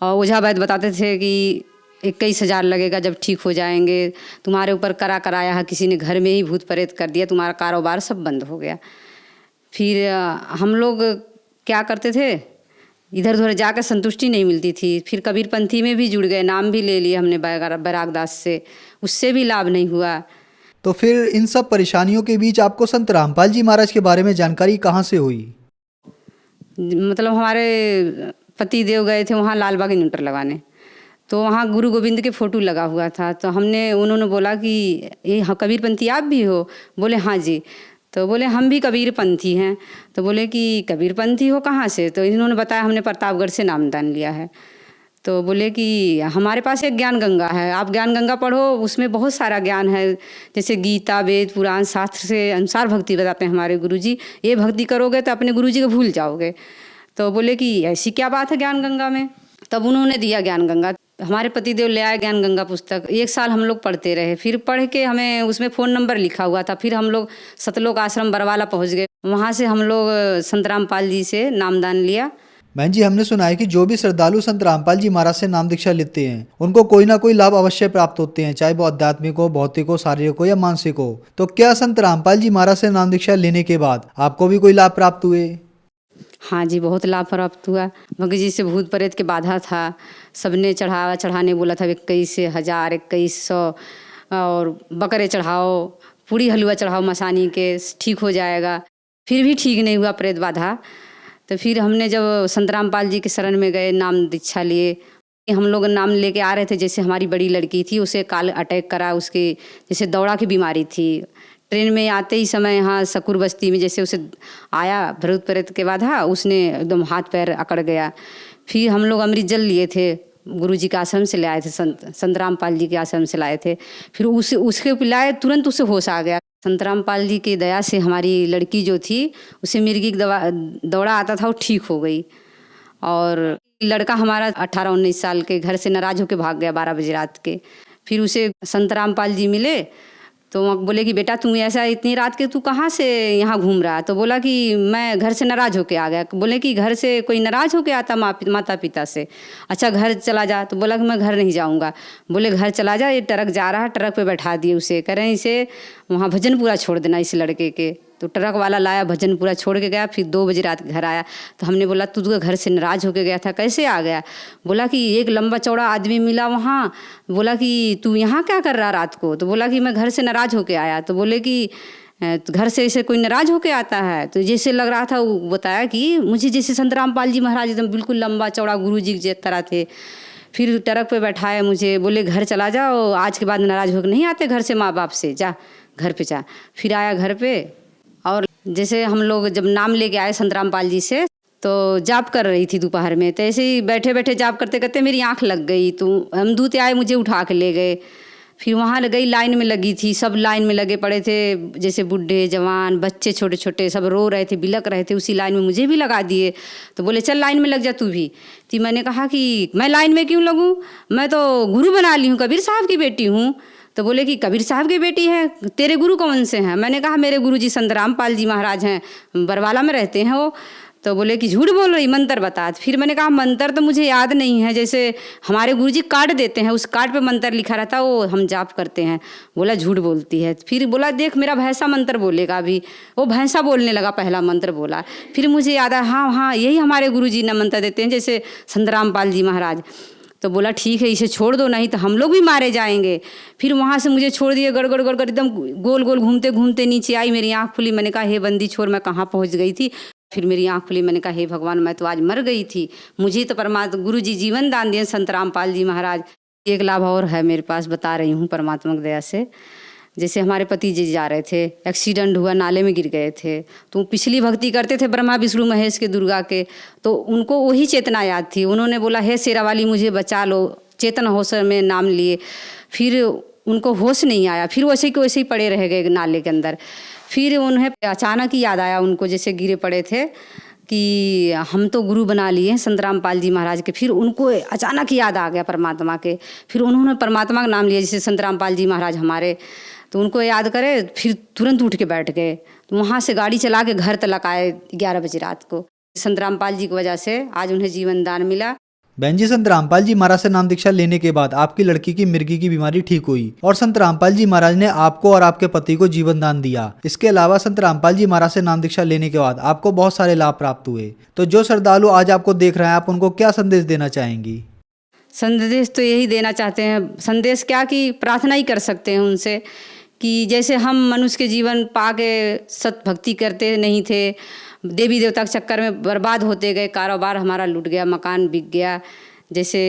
और ओझा वैद्य बताते थे कि 21,000 लगेगा जब ठीक हो जाएंगे, तुम्हारे ऊपर कराया है किसी ने, घर में ही भूत प्रेत कर दिया, तुम्हारा कारोबार सब बंद हो गया। फिर हम लोग क्या करते थे, इधर उधर जाकर संतुष्टि नहीं मिलती थी। फिर कबीरपंथी में भी जुड़ गए, नाम भी ले लिया हमने बैराग दास से, उससे भी लाभ नहीं हुआ। तो फिर इन सब परेशानियों के बीच आपको संत रामपाल जी महाराज के बारे में जानकारी कहाँ से हुई? मतलब हमारे पति देव गए थे वहाँ लाल बाग इन्वर्टर लगाने, तो वहाँ गुरु गोविंद के फ़ोटो लगा हुआ था। तो उन्होंने बोला कि ये हाँ कबीरपंथी आप भी हो? बोले हाँ जी। तो बोले हम भी कबीरपंथी हैं। तो बोले कि कबीरपंथी हो कहाँ से? तो इन्होंने बताया हमने प्रतापगढ़ से नामदान लिया है। तो बोले कि हमारे पास एक ज्ञान गंगा है, आप ज्ञान गंगा पढ़ो, उसमें बहुत सारा ज्ञान है, जैसे गीता वेद पुराण शास्त्र से अनुसार भक्ति बताते हैं हमारे गुरुजी। ये भक्ति करोगे तो अपने गुरुजी को भूल जाओगे। तो बोले कि ऐसी क्या बात है ज्ञान गंगा में? तब उन्होंने दिया ज्ञान गंगा। हमारे पतिदेव ले आए ज्ञान गंगा पुस्तक, 1 साल हम लोग पढ़ते रहे। फिर पढ़ के हमें उसमें फ़ोन नंबर लिखा हुआ था। फिर हम लोग सतलोक आश्रम बरवाला पहुँच गए, वहाँ से हम लोग संत रामपाल जी से नामदान लिया। बहन जी हमने सुना है कि जो भी श्रद्धालु संत रामपाल जी महाराज से नाम दीक्षा लेते हैं उनको कोई ना कोई लाभ अवश्य प्राप्त होते हैं, चाहे वो आध्यात्मिक हो, भौतिक हो, शारीरिक हो या मानसिक हो। तो क्या संत रामपाल जी महाराज से नाम दीक्षा लेने के बाद आपको भी कोई लाभ प्राप्त हुए? हाँ जी, बहुत लाभ प्राप्त हुआ। भगत जी से भूत प्रेत के बाधा था, सबने चढ़ाने बोला था 21,000 2100 और बकरे चढ़ाओ, पूरी हलवा चढ़ाओ मसानी के, ठीक हो जाएगा। फिर भी ठीक नहीं हुआ प्रेत बाधा। तो फिर हमने जब संत रामपाल जी के शरण में गए, नाम दीक्षा लिए, हम लोग नाम लेके आ रहे थे। जैसे हमारी बड़ी लड़की थी, उसे काल अटैक करा, उसके जैसे दौड़ा की बीमारी थी, ट्रेन में आते ही समय यहाँ सकुर बस्ती में जैसे उसे आया भूत प्रेत के बाद, हाँ उसने एकदम हाथ पैर अकड़ गया। फिर हम लोग अमृत जल लिए थे, गुरु जी के आश्रम से ले आए थे, संत रामपाल जी के आश्रम से लाए थे। फिर उसके पिलाए, तुरंत उसे होश आ गया। संत रामपाल जी की दया से हमारी लड़की जो थी उसे मिर्गी दौड़ा आता था, वो ठीक हो गई। और लड़का हमारा 18-19 साल के घर से नाराज होकर भाग गया 12 बजे रात के। फिर उसे संत रामपाल जी मिले तो बोले कि बेटा तू ऐसा इतनी रात के तू कहाँ से यहाँ घूम रहा? तो बोला कि मैं घर से नाराज होके आ गया। बोले कि घर से कोई नाराज होके आता माता पिता से? अच्छा घर चला जा। तो बोला कि मैं घर नहीं जाऊँगा। बोले घर चला जा, ये ट्रक जा रहा है, ट्रक पे बैठा दिए उसे, कह रहे हैं इसे वहाँ भजनपुरा छोड़ देना इस लड़के के। तो ट्रक वाला लाया, भजनपुरा छोड़ के गया। फिर 2 बजे रात घर आया। तो हमने बोला तू तो घर से नाराज होके गया था, कैसे आ गया? बोला कि एक लंबा चौड़ा आदमी मिला वहाँ, बोला कि तू यहाँ क्या कर रहा रात को? तो बोला कि मैं घर से नाराज होके आया। तो बोले कि घर से ऐसे कोई नाराज होके आता है? तो जैसे लग रहा था, वो बताया कि मुझे जैसे संत रामपाल जी महाराज एकदम बिल्कुल लंबा चौड़ा गुरु जी की तरह थे। फिर ट्रक पे बैठाया मुझे, बोले घर चला जाओ, आज के बाद नाराज होकर नहीं आते घर से माँ बाप से, जा घर पे जा। फिर आया घर पे, और जैसे हम लोग जब नाम लेके आए संत रामपाल जी से, तो जाप कर रही थी दोपहर में। तो ऐसे ही बैठे बैठे जाप करते करते मेरी आँख लग गई। तो हम दूत आए, मुझे उठा के ले गए। फिर वहाँ गई, लाइन में लगी थी, सब लाइन में लगे पड़े थे, जैसे बूढ़े जवान बच्चे छोटे छोटे सब रो रहे थे, बिलक रहे थे। उसी लाइन में मुझे भी लगा दिए। तो बोले चल लाइन में लग जा तू भी। तो मैंने कहा कि मैं लाइन में क्यों लगूँ, मैं तो गुरु बना ली हूँ, कबीर साहब की बेटी हूँ। तो बोले कि कबीर साहब की बेटी है, तेरे गुरु कौन से हैं? मैंने कहा मेरे गुरु जी संत रामपाल जी महाराज हैं, बरवाला में रहते हैं वो। तो बोले कि झूठ बोल रही, मंत्र बता। फिर मैंने कहा मंत्र तो मुझे याद नहीं है, जैसे हमारे गुरुजी कार्ड देते हैं, उस कार्ड पे मंत्र लिखा रहता है, वो हम जाप करते हैं। बोला झूठ बोलती है। फिर बोला देख मेरा भैंसा मंत्र बोलेगा अभी। वो भैंसा बोलने लगा, पहला मंत्र बोला। फिर मुझे याद आया, हाँ यही हमारे गुरुजी ने मंत्र देते हैं, जैसे संत रामपाल जी महाराज। तो बोला ठीक है, इसे छोड़ दो, नहीं तो हम लोग भी मारे जाएंगे। फिर वहाँ से मुझे छोड़ दिए, गड़गड़ गड़गड़ एकदम गोल गोल घूमते घूमते नीचे आई। मेरी आँख खुली, मैंने कहा हे बंदी छोड़, मैं कहाँ पहुँच गई थी। फिर मेरी आँख खुली, मैंने कहा हे भगवान, मैं तो आज मर गई थी, मुझे तो परमात्मा गुरु जी जीवन दान दिए संत रामपाल जी महाराज। एक लाभ और है मेरे पास, बता रही हूँ परमात्मा की दया से। जैसे हमारे पति जी जा रहे थे, एक्सीडेंट हुआ, नाले में गिर गए थे। तो पिछली भक्ति करते थे ब्रह्मा विष्णु महेश के, दुर्गा के, तो उनको वही चेतना याद थी। उन्होंने बोला हे शेरा वाली मुझे बचा लो, चेतन होश में नाम लिए। फिर उनको होश नहीं आया, फिर वैसे के वैसे ही पड़े रह गए नाले के अंदर। फिर उन्हें अचानक ही याद आया, उनको जैसे गिरे पड़े थे कि हम तो गुरु बना लिए संत रामपाल जी महाराज के। फिर उनको अचानक ही याद आ गया परमात्मा के। फिर उन्होंने परमात्मा का नाम लिया, जैसे संत रामपाल जी महाराज हमारे, तो उनको याद करे। फिर तुरंत उठ के बैठ गए। तो वहाँ से गाड़ी चला के घर तक आए 11 बजे रात को। संत रामपाल जी की वजह से आज उन्हें जीवन दान मिला। बहन जी, संत रामपाल जी महाराज से नाम दीक्षा लेने के बाद आपकी लड़की की मिर्गी की बीमारी ठीक हुई और संत रामपाल जी महाराज ने आपको और आपके पति को जीवन दान दिया। इसके अलावा संत रामपाल जी महाराज से नाम दीक्षा लेने के बाद आपको बहुत सारे लाभ प्राप्त हुए। तो जो श्रद्धालु आज आपको देख रहे हैं, आप उनको क्या संदेश देना चाहेंगी? संदेश तो यही देना चाहते हैं, संदेश क्या कि प्रार्थना ही कर सकते हैं उनसे, कि जैसे हम मनुष्य के जीवन पा के सत भक्ति करते नहीं थे, देवी देवता के चक्कर में बर्बाद होते गए, कारोबार हमारा लूट गया, मकान बिक गया, जैसे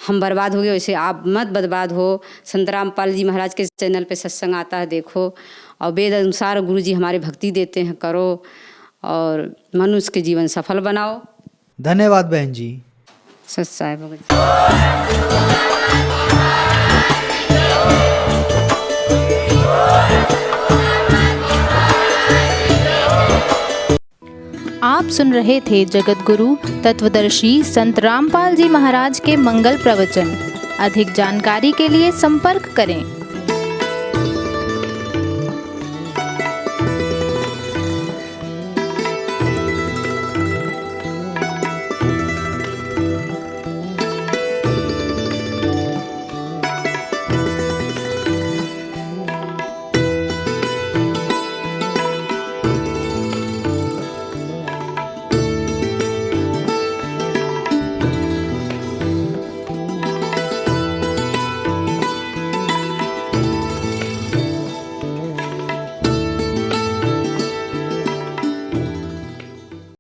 हम बर्बाद हो गए वैसे आप मत बर्बाद हो। संत रामपाल जी महाराज के चैनल पे सत्संग आता है, देखो, और वेद अनुसार गुरु जी हमारे भक्ति देते हैं, करो और मनुष्य के जीवन सफल बनाओ। धन्यवाद बहन जी। सच्चाई भगत। आप सुन रहे थे जगत गुरु तत्वदर्शी संत रामपाल जी महाराज के मंगल प्रवचन। अधिक जानकारी के लिए संपर्क करें।